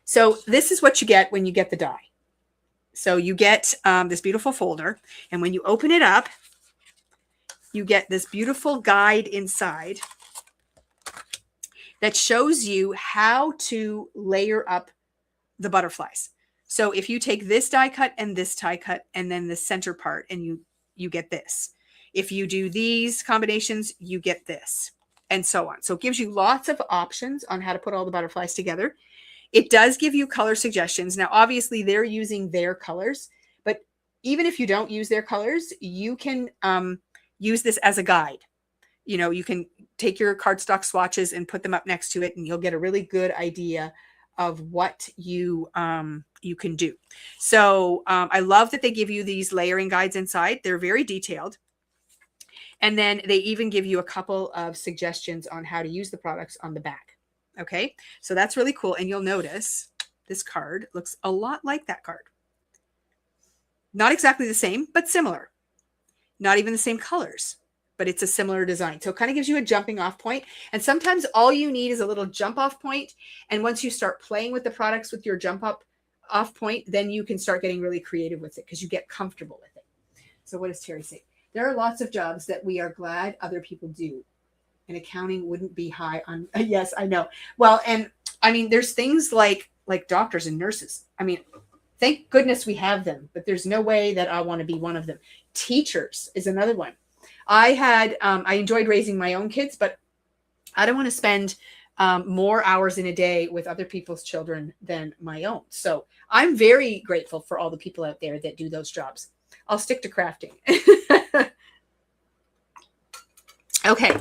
So this is what you get when you get the die. So you get this beautiful folder, and when you open it up, you get this beautiful guide inside that shows you how to layer up the butterflies. So if you take this die cut and this die cut and then the center part, and you get this. If you do these combinations, you get this, and so on. So it gives you lots of options on how to put all the butterflies together. It does give you color suggestions. Now, obviously, they're using their colors, but even if you don't use their colors, you can use this as a guide. You can take your cardstock swatches and put them up next to it, and you'll get a really good idea of what you can do. So I love that they give you these layering guides inside. They're very detailed. And then they even give you a couple of suggestions on how to use the products on the back. Okay, so that's really cool. And you'll notice this card looks a lot like that card. Not exactly the same, but similar. Not even the same colors, but it's a similar design. So it kind of gives you a jumping off point. And sometimes all you need is a little jump off point. And once you start playing with the products with your jump off point, then you can start getting really creative with it because you get comfortable with it. So what does Terry say? There are lots of jobs that we are glad other people do. And accounting wouldn't be high on. Yes, I know. Well, and I mean, there's things like doctors and nurses. I mean, thank goodness we have them, but there's no way that I want to be one of them. Teachers is another one. I enjoyed raising my own kids, but I don't want to spend more hours in a day with other people's children than my own. So I'm very grateful for all the people out there that do those jobs. I'll stick to crafting. Okay.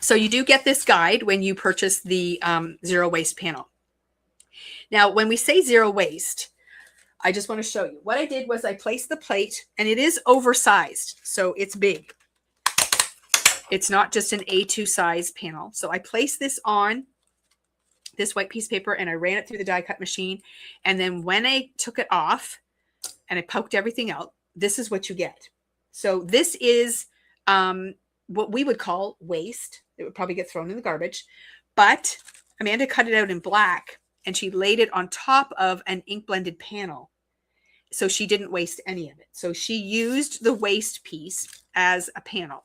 So you do get this guide when you purchase the zero waste panel. Now, when we say zero waste, I just want to show you. What I did was I placed the plate, and it is oversized, so it's big. It's not just an A2 size panel. So I placed this on this white piece of paper, and I ran it through the die cut machine. And then when I took it off and I poked everything out, this is what you get. So this is what we would call waste. It would probably get thrown in the garbage. But Amanda cut it out in black, and she laid it on top of an ink blended panel. So she didn't waste any of it. So she used the waste piece as a panel.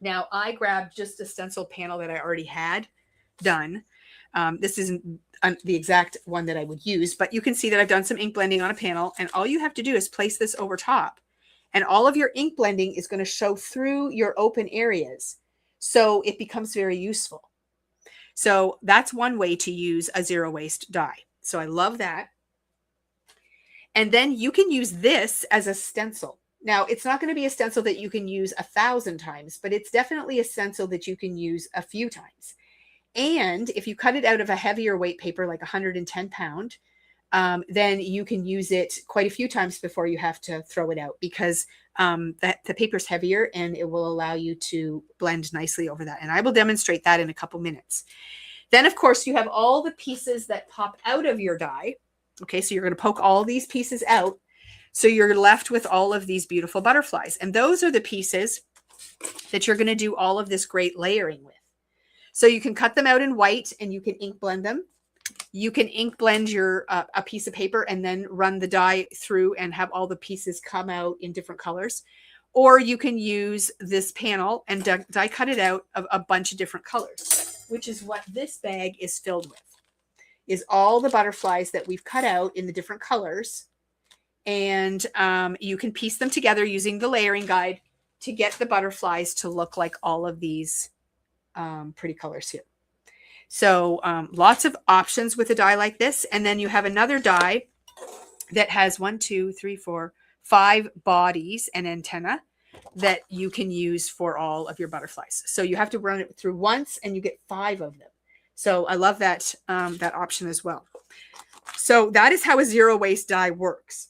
Now, I grabbed just a stencil panel that I already had done. This isn't the exact one that I would use, but you can see that I've done some ink blending on a panel, and all you have to do is place this over top, and all of your ink blending is going to show through your open areas. So it becomes very useful. So that's one way to use a zero waste die. So I love that. And then you can use this as a stencil. Now, it's not going to be a stencil that you can use 1,000 times, but it's definitely a stencil that you can use a few times. And if you cut it out of a heavier weight paper, like 110 pound, then you can use it quite a few times before you have to throw it out, because the paper's heavier and it will allow you to blend nicely over that. And I will demonstrate that in a couple minutes. Then, of course, you have all the pieces that pop out of your die. Okay, so you're going to poke all these pieces out. So you're left with all of these beautiful butterflies. And those are the pieces that you're going to do all of this great layering with. So you can cut them out in white and you can ink blend them. You can ink blend your a piece of paper and then run the die through and have all the pieces come out in different colors. Or you can use this panel and die cut it out of a bunch of different colors, which is what this bag is filled with, is all the butterflies that we've cut out in the different colors. And you can piece them together using the layering guide to get the butterflies to look like all of these pretty colors here. So lots of options with a die like this. And then you have another die that has 5 bodies and antenna that you can use for all of your butterflies. So you have to run it through once and you get 5 of them. So I love that, that option as well. So that is how a zero waste die works,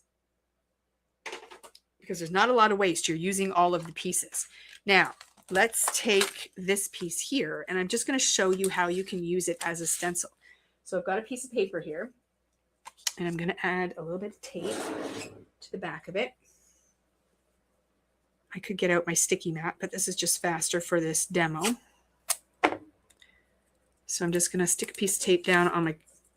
because there's not a lot of waste. You're using all of the pieces. Now, let's take this piece here, and I'm just going to show you how you can use it as a stencil. So I've got a piece of paper here, and I'm going to add a little bit of tape to the back of it. I could get out my sticky mat, but this is just faster for this demo. So I'm just going to stick a piece of tape down on my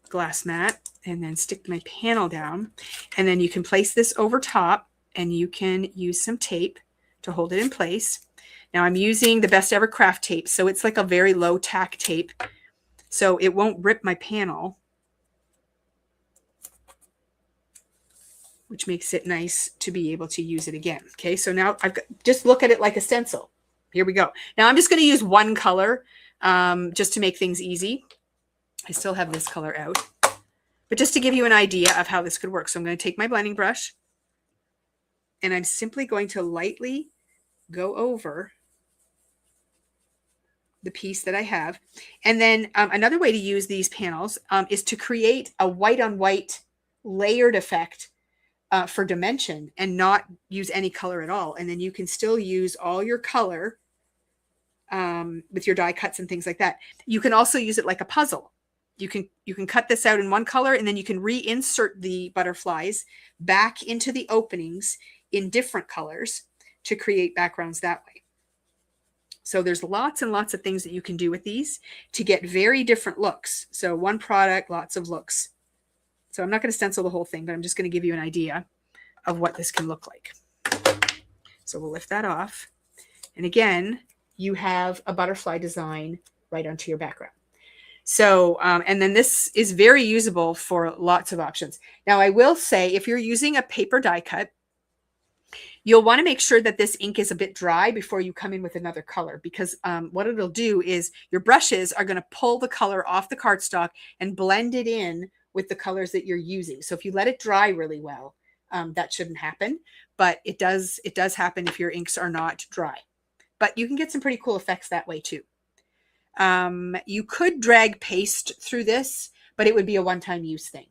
glass mat and then stick my panel down. And then you can place this over top, and you can use some tape to hold it in place. Now I'm using the Best Ever Craft tape, so it's like a very low tack tape, so it won't rip my panel. which makes it nice to be able to use it again. Okay, so now I've got, just look at it like a stencil. Here we go. Now I'm just going to use one color just to make things easy. I still have this color out, but just to give you an idea of how this could work. So I'm going to take my blending brush and I'm simply going to lightly go over the piece that I have. And then another way to use these panels is to create a white on white layered effect for dimension and not use any color at all. And then you can still use all your color with your die cuts and things like that. You can also use it like a puzzle. You can cut this out in one color and then you can reinsert the butterflies back into the openings in different colors to create backgrounds that way. So there's lots and lots of things that you can do with these to get very different looks. So one product, lots of looks. So I'm not going to stencil the whole thing, but I'm just going to give you an idea of what this can look like. So we'll lift that off. And again, you have a butterfly design right onto your background. So, and then this is very usable for lots of options. Now, I will say if you're using a paper die cut, you'll want to make sure that this ink is a bit dry before you come in with another color, because what it'll do is your brushes are going to pull the color off the cardstock and blend it in with the colors that you're using. So if you let it dry really well, that shouldn't happen, but it does happen if your inks are not dry. But you can get some pretty cool effects that way too. You could drag paste through this, but it would be a one-time use thing.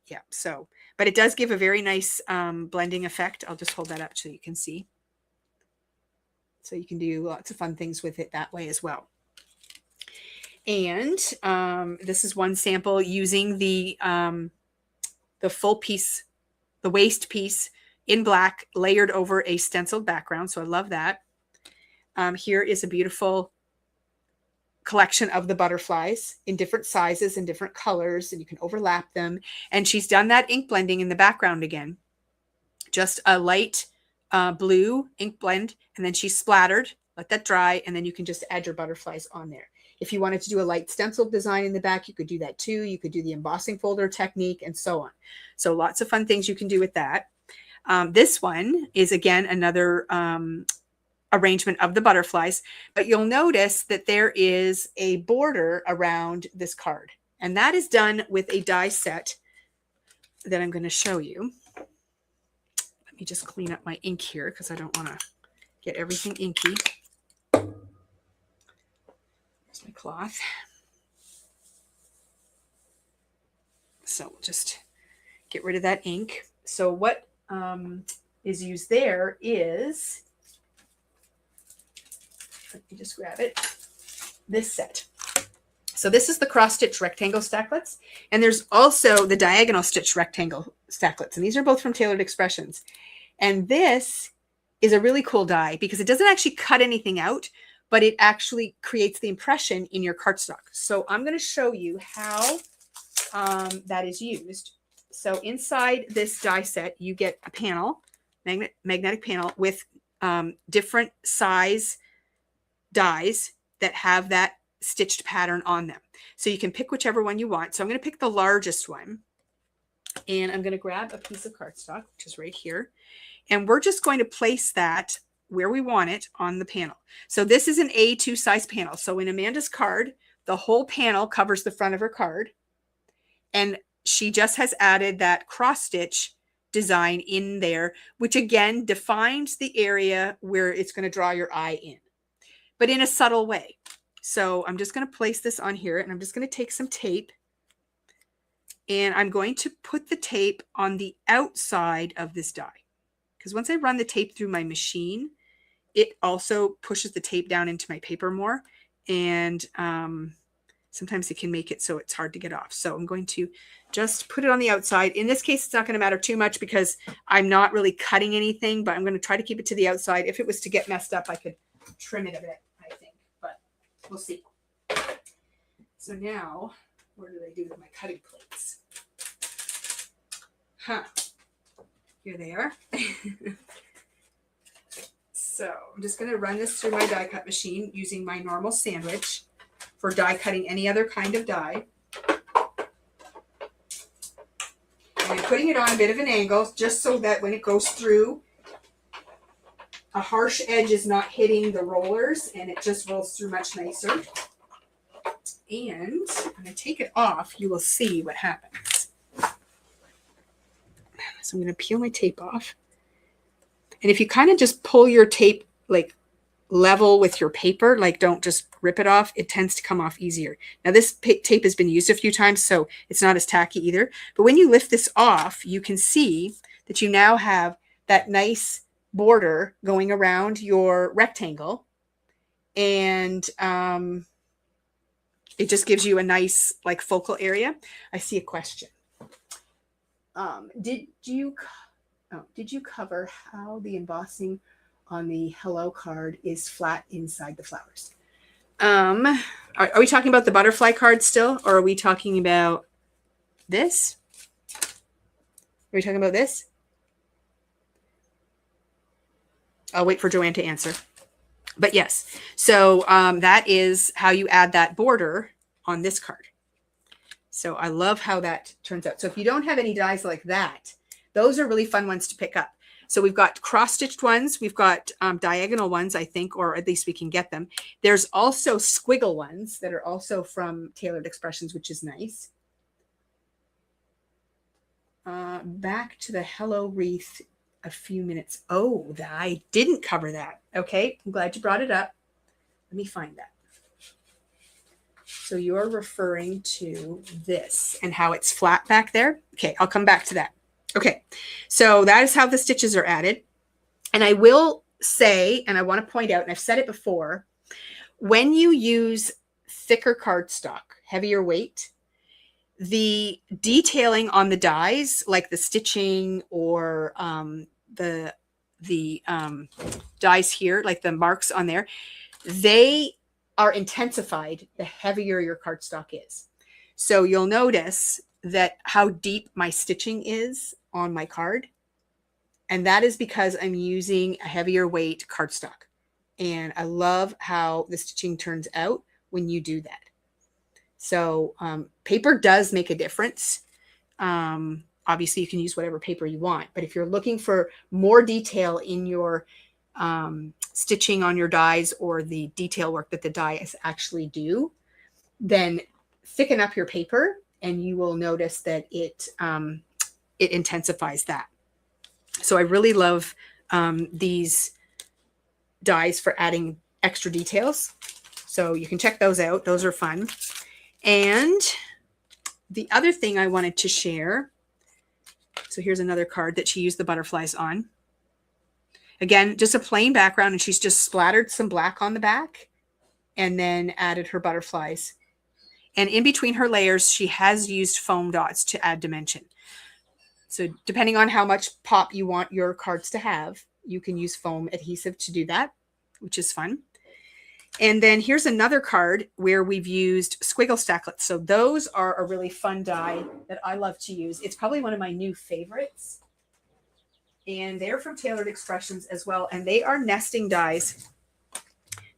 Yeah, so, but it does give a very nice blending effect. I'll just hold that up so you can see. So you can do lots of fun things with it that way as well. And this is one sample using the full piece, the waist piece in black layered over a stenciled background. So I love that. Here is a beautiful collection of the butterflies in different sizes and different colors, and you can overlap them. And she's done that ink blending in the background again. Just a light blue ink blend, and then she splattered, let that dry, and then you can just add your butterflies on there. If you wanted to do a light stencil design in the back, you could do that too. You could do the embossing folder technique and so on. So lots of fun things you can do with that. This one is, again, another arrangement of the butterflies, but you'll notice that there is a border around this card, and that is done with a die set that I'm going to show you. Let me just clean up my ink here because I don't want to get everything inky. There's my cloth. So we'll just get rid of that ink. So what is used there is, let me just grab it, this set. So this is the cross stitch rectangle stacklets, and there's also the diagonal stitch rectangle stacklets, and these are both from Taylored Expressions. And this is a really cool die because it doesn't actually cut anything out, but it actually creates the impression in your cardstock. So I'm going to show you how that is used. So inside this die set, you get a panel, magnetic panel with different size dies that have that stitched pattern on them. So you can pick whichever one you want. So I'm going to pick the largest one, and I'm going to grab a piece of cardstock, which is right here. And we're just going to place that where we want it on the panel. So this is an A2 size panel. So in Amanda's card, the whole panel covers the front of her card. And she just has added that cross stitch design in there, which again defines the area where it's going to draw your eye in, but in a subtle way. So I'm just going to place this on here, and I'm just going to take some tape, and I'm going to put the tape on the outside of this die. Because once I run the tape through my machine, it also pushes the tape down into my paper more. And sometimes it can make it so it's hard to get off. So I'm going to just put it on the outside. In this case, it's not going to matter too much because I'm not really cutting anything, but I'm going to try to keep it to the outside. If it was to get messed up, I could trim it a bit, I think, but we'll see. So now, where did I do with my cutting plates? Here they are. So I'm just going to run this through my die cut machine using my normal sandwich for die cutting any other kind of die. And putting it on a bit of an angle just so that when it goes through, a harsh edge is not hitting the rollers and it just rolls through much nicer. And when I take it off, you will see what happens. So I'm going to peel my tape off. And if you kind of just pull your tape like level with your paper, like don't just rip it off, it tends to come off easier. Now this tape has been used a few times, so it's not as tacky either. But when you lift this off, you can see that you now have that nice border going around your rectangle. And it just gives you a nice like focal area. I see a question. Did you cover how the embossing on the hello card is flat inside the flowers? Are we talking about the butterfly card still, or are we talking about this? Are we talking about this? I'll wait for Joanne to answer. But yes, so that is how you add that border on this card. So I love how that turns out. So if you don't have any dies like that, those are really fun ones to pick up. So we've got cross-stitched ones. We've got diagonal ones, I think, or at least we can get them. There's also squiggle ones that are also from Tailored Expressions, which is nice. Back to the hello wreath a few minutes. Oh, I didn't cover that. Okay, I'm glad you brought it up. Let me find that. So you're referring to this and how it's flat back there. Okay, I'll come back to that. Okay, so that is how the stitches are added. And I will say, and I want to point out, and I've said it before, when you use thicker cardstock, heavier weight, the detailing on the dies, like the stitching or the dies here, like the marks on there, they are intensified the heavier your cardstock is. So you'll notice that how deep my stitching is on my card. And that is because I'm using a heavier weight cardstock. And I love how the stitching turns out when you do that. So paper does make a difference. Obviously, you can use whatever paper you want. But if you're looking for more detail in your stitching on your dies or the detail work that the dies actually do, then thicken up your paper and you will notice that it intensifies that. So I really love these dies for adding extra details. So you can check those out. Those are fun. And the other thing I wanted to share, so here's another card that she used the butterflies on. Again, just a plain background, and she's just splattered some black on the back and then added her butterflies. And in between her layers, she has used foam dots to add dimension. So depending on how much pop you want your cards to have, you can use foam adhesive to do that, which is fun. And then here's another card where we've used squiggle stacklets. So those are a really fun die that I love to use. It's probably one of my new favorites. And they're from Tailored Expressions as well. And they are nesting dies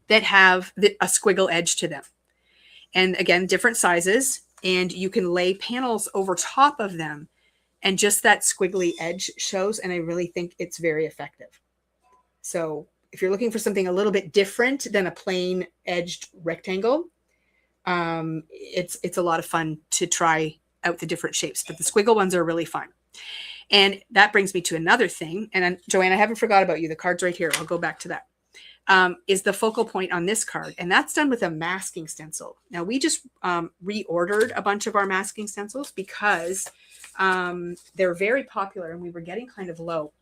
that have a squiggle edge to them. And again, different sizes. And you can lay panels over top of them. And just that squiggly edge shows. And I really think it's very effective. So if you're looking for something a little bit different than a plain edged rectangle, it's a lot of fun to try out the different shapes. But the squiggle ones are really fun. And that brings me to another thing. And Joanne, I haven't forgot about you. The card's right here. I'll go back to that. Is the focal point on this card. And that's done with a masking stencil. Now, we just reordered a bunch of our masking stencils because they're very popular and we were getting kind of low.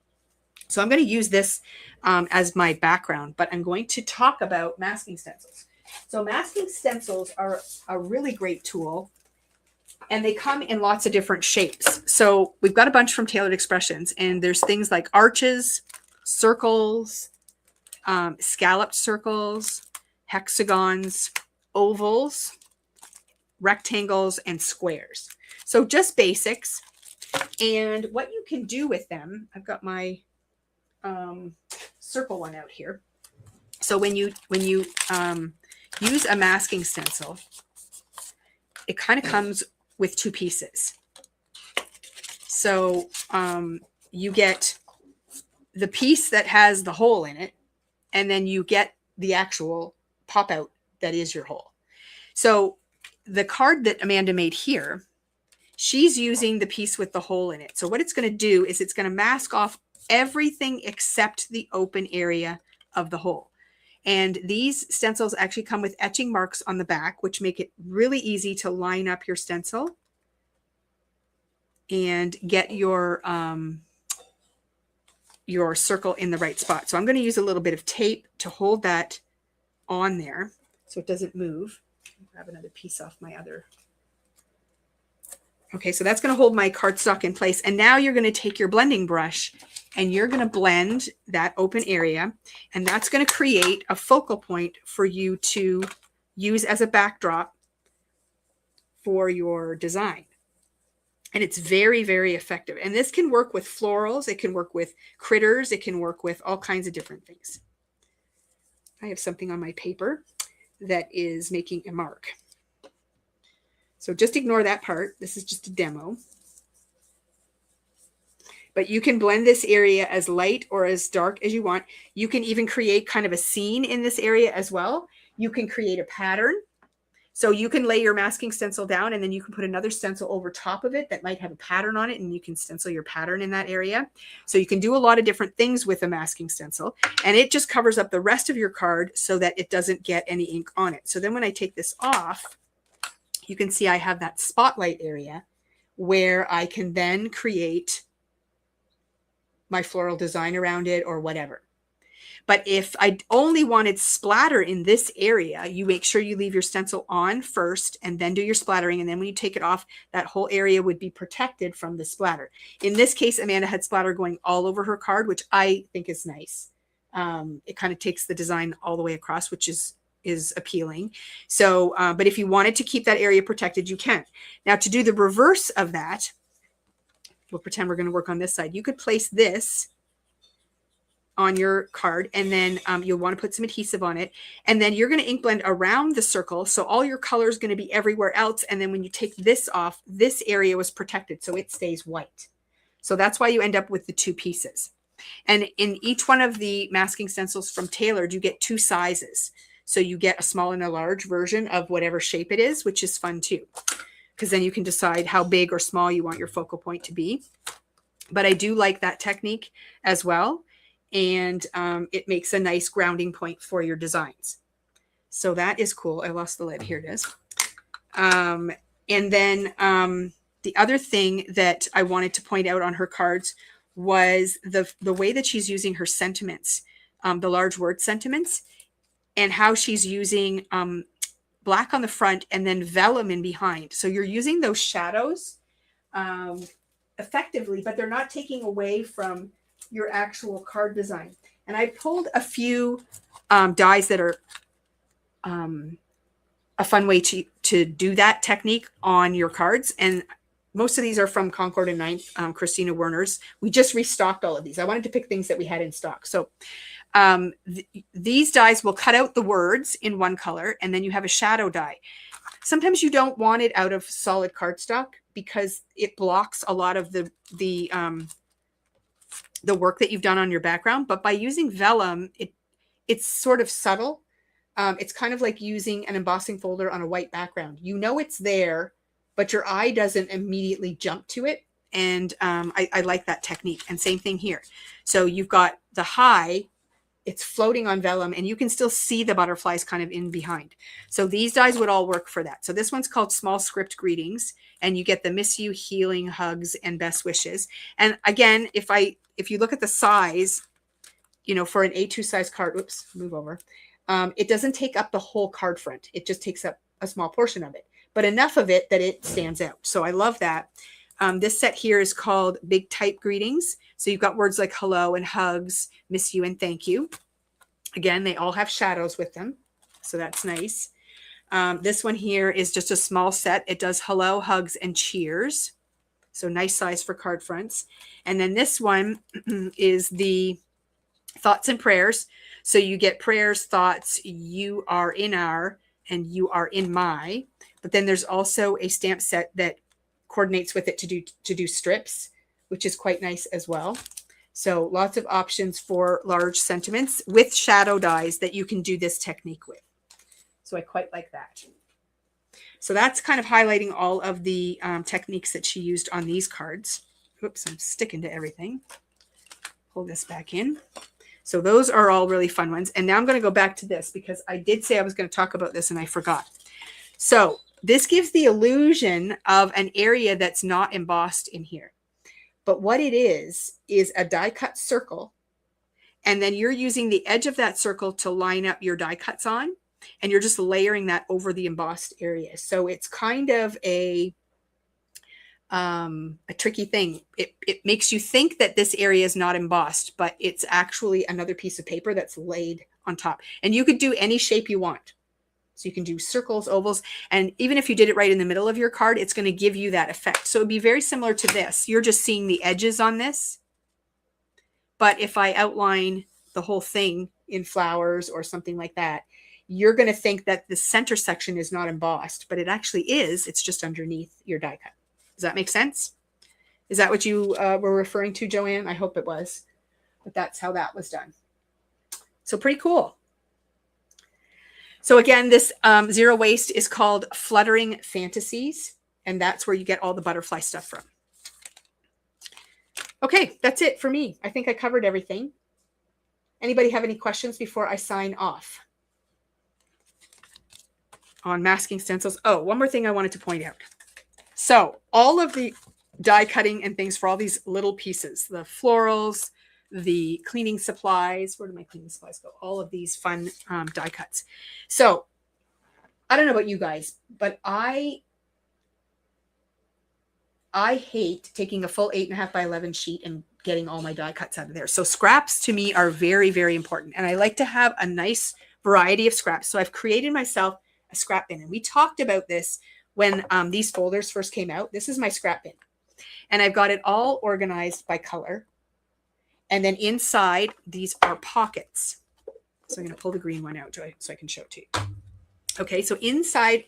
So I'm going to use this as my background, but I'm going to talk about masking stencils. So masking stencils are a really great tool. And they come in lots of different shapes. So we've got a bunch from Tailored Expressions. And there's things like arches, circles, scalloped circles, hexagons, ovals, rectangles, and squares. So just basics. And what you can do with them, I've got my circle one out here. So when you use a masking stencil, it kind of comes with two pieces. So you get the piece that has the hole in it, and then you get the actual pop out that is your hole. So the card that Amanda made here, she's using the piece with the hole in it. So what it's going to do is it's going to mask off everything except the open area of the hole. And these stencils actually come with etching marks on the back, which make it really easy to line up your stencil and get your circle in the right spot. So I'm going to use a little bit of tape to hold that on there so it doesn't move. Grab another piece off my other. Okay, so that's going to hold my cardstock in place. And now you're going to take your blending brush and you're going to blend that open area. And that's going to create a focal point for you to use as a backdrop for your design. And it's very, very effective. And this can work with florals. It can work with critters. It can work with all kinds of different things. I have something on my paper that is making a mark. So just ignore that part. This is just a demo. But you can blend this area as light or as dark as you want. You can even create kind of a scene in this area as well. You can create a pattern. So you can lay your masking stencil down and then you can put another stencil over top of it that might have a pattern on it, and you can stencil your pattern in that area. So you can do a lot of different things with a masking stencil, and it just covers up the rest of your card so that it doesn't get any ink on it. So then when I take this off, you can see I have that spotlight area where I can then create my floral design around it or whatever. But if I only wanted splatter in this area, you make sure you leave your stencil on first and then do your splattering. And then when you take it off, that whole area would be protected from the splatter. In this case, Amanda had splatter going all over her card, which I think is nice. It kind of takes the design all the way across, which is appealing. So, but if you wanted to keep that area protected, you can. Now to do the reverse of that, we'll pretend we're going to work on this side. You could place this on your card, and then you'll want to put some adhesive on it, and then you're going to ink blend around the circle, so all your color is going to be everywhere else. And then when you take this off, this area was protected, so it stays white. So that's why you end up with the two pieces. And in each one of the masking stencils from Tailored, you get two sizes. So you get a small and a large version of whatever shape it is, which is fun too, because then you can decide how big or small you want your focal point to be. But I do like that technique as well. And it makes a nice grounding point for your designs. So that is cool. I lost the lid. Here it is. And then the other thing that I wanted to point out on her cards was the way that she's using her sentiments, the large word sentiments, and how she's using black on the front and then vellum in behind. So you're using those shadows effectively, but they're not taking away from your actual card design. And I pulled a few dies that are a fun way to do that technique on your cards. And most of these are from Concord and Ninth, Christina Werner's. We just restocked all of these. I wanted to pick things that we had in stock. So these dies will cut out the words in one color, and then you have a shadow die. Sometimes you don't want it out of solid cardstock because it blocks a lot of the work that you've done on your background. But by using vellum, it's sort of subtle. It's kind of like using an embossing folder on a white background. You know it's there, but your eye doesn't immediately jump to it. And I like that technique. And same thing here. So you've got the high, it's floating on vellum, and you can still see the butterflies kind of in behind. So these dies would all work for that. So this one's called Small Script Greetings, and you get the miss you, healing, hugs, and best wishes. And again, if you look at the size, you know, for an A2 size card, oops, move over. It doesn't take up the whole card front. It just takes up a small portion of it, but enough of it that it stands out. So I love that. This set here is called Big Type Greetings. So you've got words like hello and hugs, miss you, and thank you. Again, they all have shadows with them. So that's nice. This one here is just a small set. It does hello, hugs, and cheers. So nice size for card fronts. And then this one is the thoughts and prayers. So you get prayers, thoughts, you are in our, and you are in my. But then there's also a stamp set that coordinates with it to do strips. which is quite nice as well. So lots of options for large sentiments with shadow dyes that you can do this technique with. So I quite like that. So that's kind of highlighting all of the techniques that she used on these cards. Oops, I'm sticking to everything. Pull this back in. So those are all really fun ones. And now I'm going to go back to this because I did say I was going to talk about this and I forgot. So this gives the illusion of an area that's not embossed in here. But what it is a die cut circle. And then you're using the edge of that circle to line up your die cuts on. And you're just layering that over the embossed area. So it's kind of a tricky thing. It makes you think that this area is not embossed, but it's actually another piece of paper that's laid on top. And you could do any shape you want. So you can do circles, ovals, and even if you did it right in the middle of your card, it's going to give you that effect. So it'd be very similar to this. You're just seeing the edges on this. But if I outline the whole thing in flowers or something like that, you're going to think that the center section is not embossed, but it actually is. It's just underneath your die cut. Does that make sense? Is that what you were referring to, Joanne? I hope it was. But that's how that was done. So pretty cool. So again, this zero waste is called Fluttering Fantasies, and that's where you get all the butterfly stuff from. Okay, that's it for me. I think I covered everything. Anybody have any questions before I sign off on masking stencils? Oh, one more thing I wanted to point out. So all of the die cutting and things for all these little pieces, the florals, the cleaning supplies. Where do my cleaning supplies go? All of these fun die cuts. So I don't know about you guys, but I hate taking a full 8.5 by 11 sheet and getting all my die cuts out of there. So scraps to me are very, very important. And I like to have a nice variety of scraps. So I've created myself a scrap bin. And we talked about this when these folders first came out. This is my scrap bin. And I've got it all organized by color. And then inside, these are pockets. So I'm going to pull the green one out so I can show it to you. Okay, so inside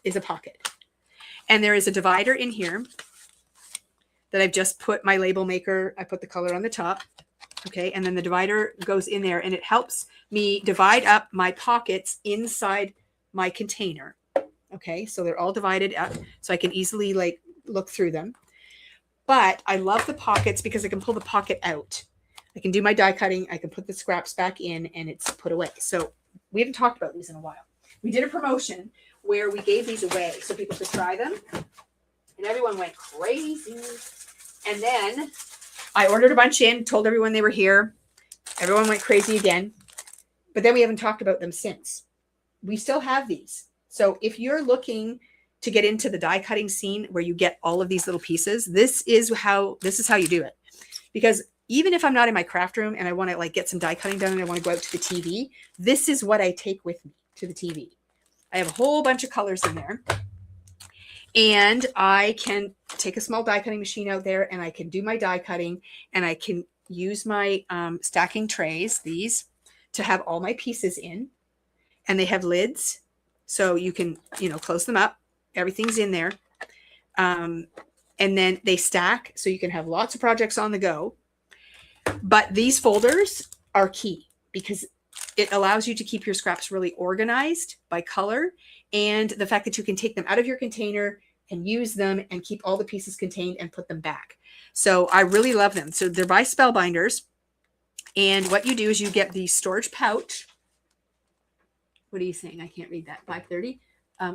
is a pocket. And there is a divider in here that I've just put my label maker. I put the color on the top. Okay, and then the divider goes in there. And it helps me divide up my pockets inside my container. Okay, so they're all divided up. So I can easily look through them. But I love the pockets because I can pull the pocket out. I can do my die cutting. I can put the scraps back in and it's put away. So we haven't talked about these in a while. We did a promotion where we gave these away so people could try them. And everyone went crazy. And then I ordered a bunch in, told everyone they were here. Everyone went crazy again. But then we haven't talked about them since. We still have these. So if you're looking to get into the die cutting scene where you get all of these little pieces, this is how you do it. Because even if I'm not in my craft room and I want to get some die cutting done and I want to go out to the TV, this is what I take with me to the TV. I have a whole bunch of colors in there. And I can take a small die cutting machine out there and I can do my die cutting and I can use my stacking trays, these, to have all my pieces in. And they have lids. So you can, close them up. Everything's in there. And then they stack so you can have lots of projects on the go. But these folders are key because it allows you to keep your scraps really organized by color, and the fact that you can take them out of your container and use them and keep all the pieces contained and put them back. So I really love them. So they're by Spellbinders. And what you do is you get the storage pouch. What are you saying? I can't read that. 5:30?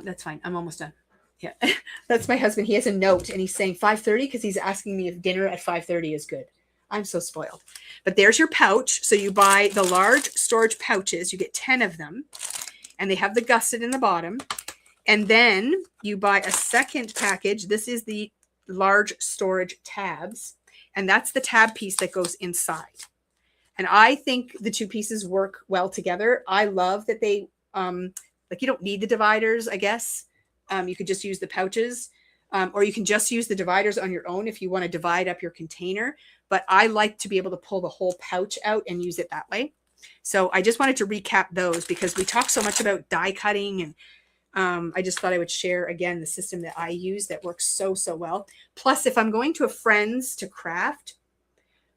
That's fine. I'm almost done. Yeah, that's my husband. He has a note and he's saying 5:30 because he's asking me if dinner at 5:30 is good. I'm so spoiled. But there's your pouch. So you buy the large storage pouches. You get 10 of them. And they have the gusset in the bottom. And then you buy a second package. This is the large storage tabs. And that's the tab piece that goes inside. And I think the two pieces work well together. I love that they, you don't need the dividers, I guess. You could just use the pouches. Or you can just use the dividers on your own if you want to divide up your container. But I like to be able to pull the whole pouch out and use it that way. So I just wanted to recap those because we talk so much about die cutting I just thought I would share again the system that I use that works so, so well. Plus, if I'm going to a friend's to craft,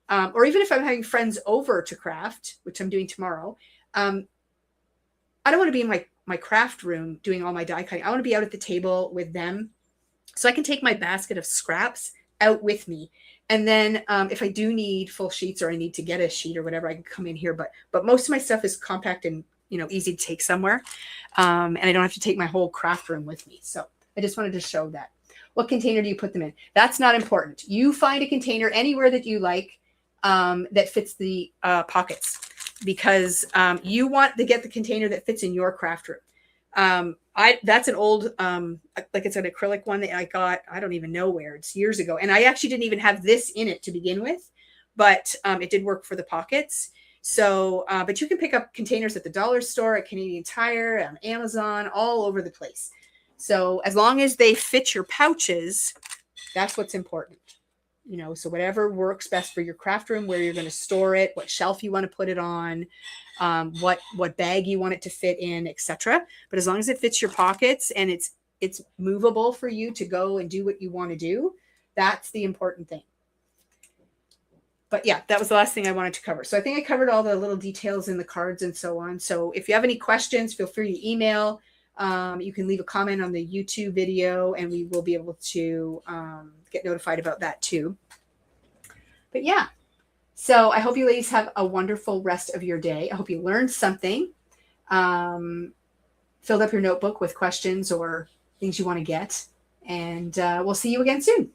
or even if I'm having friends over to craft, which I'm doing tomorrow, I don't want to be in my craft room doing all my die cutting. I want to be out at the table with them, so I can take my basket of scraps out with me. And then if I do need full sheets or I need to get a sheet or whatever, I can come in here. But most of my stuff is compact and easy to take somewhere, and I don't have to take my whole craft room with me. So I just wanted to show that. What container do you put them in? That's not important. You find a container anywhere that you like that fits the pockets, because you want to get the container that fits in your craft room. That's an old, like it's an acrylic one that I got, I don't even know where, it's years ago. And I actually didn't even have this in it to begin with, but it did work for the pockets. So, but you can pick up containers at the dollar store, at Canadian Tire, on Amazon, all over the place. So as long as they fit your pouches, that's what's important. So whatever works best for your craft room, where you're going to store it, what shelf you want to put it on, what bag you want it to fit in, etc. But as long as it fits your pockets and it's movable for you to go and do what you want to do, that's the important thing. But yeah, that was the last thing I wanted to cover. So I think I covered all the little details in the cards and so on. So if you have any questions, feel free to email. You can leave a comment on the YouTube video and we will be able to get notified about that too. But yeah, so I hope you ladies have a wonderful rest of your day. I hope you learned something, filled up your notebook with questions or things you want to get, and we'll see you again soon.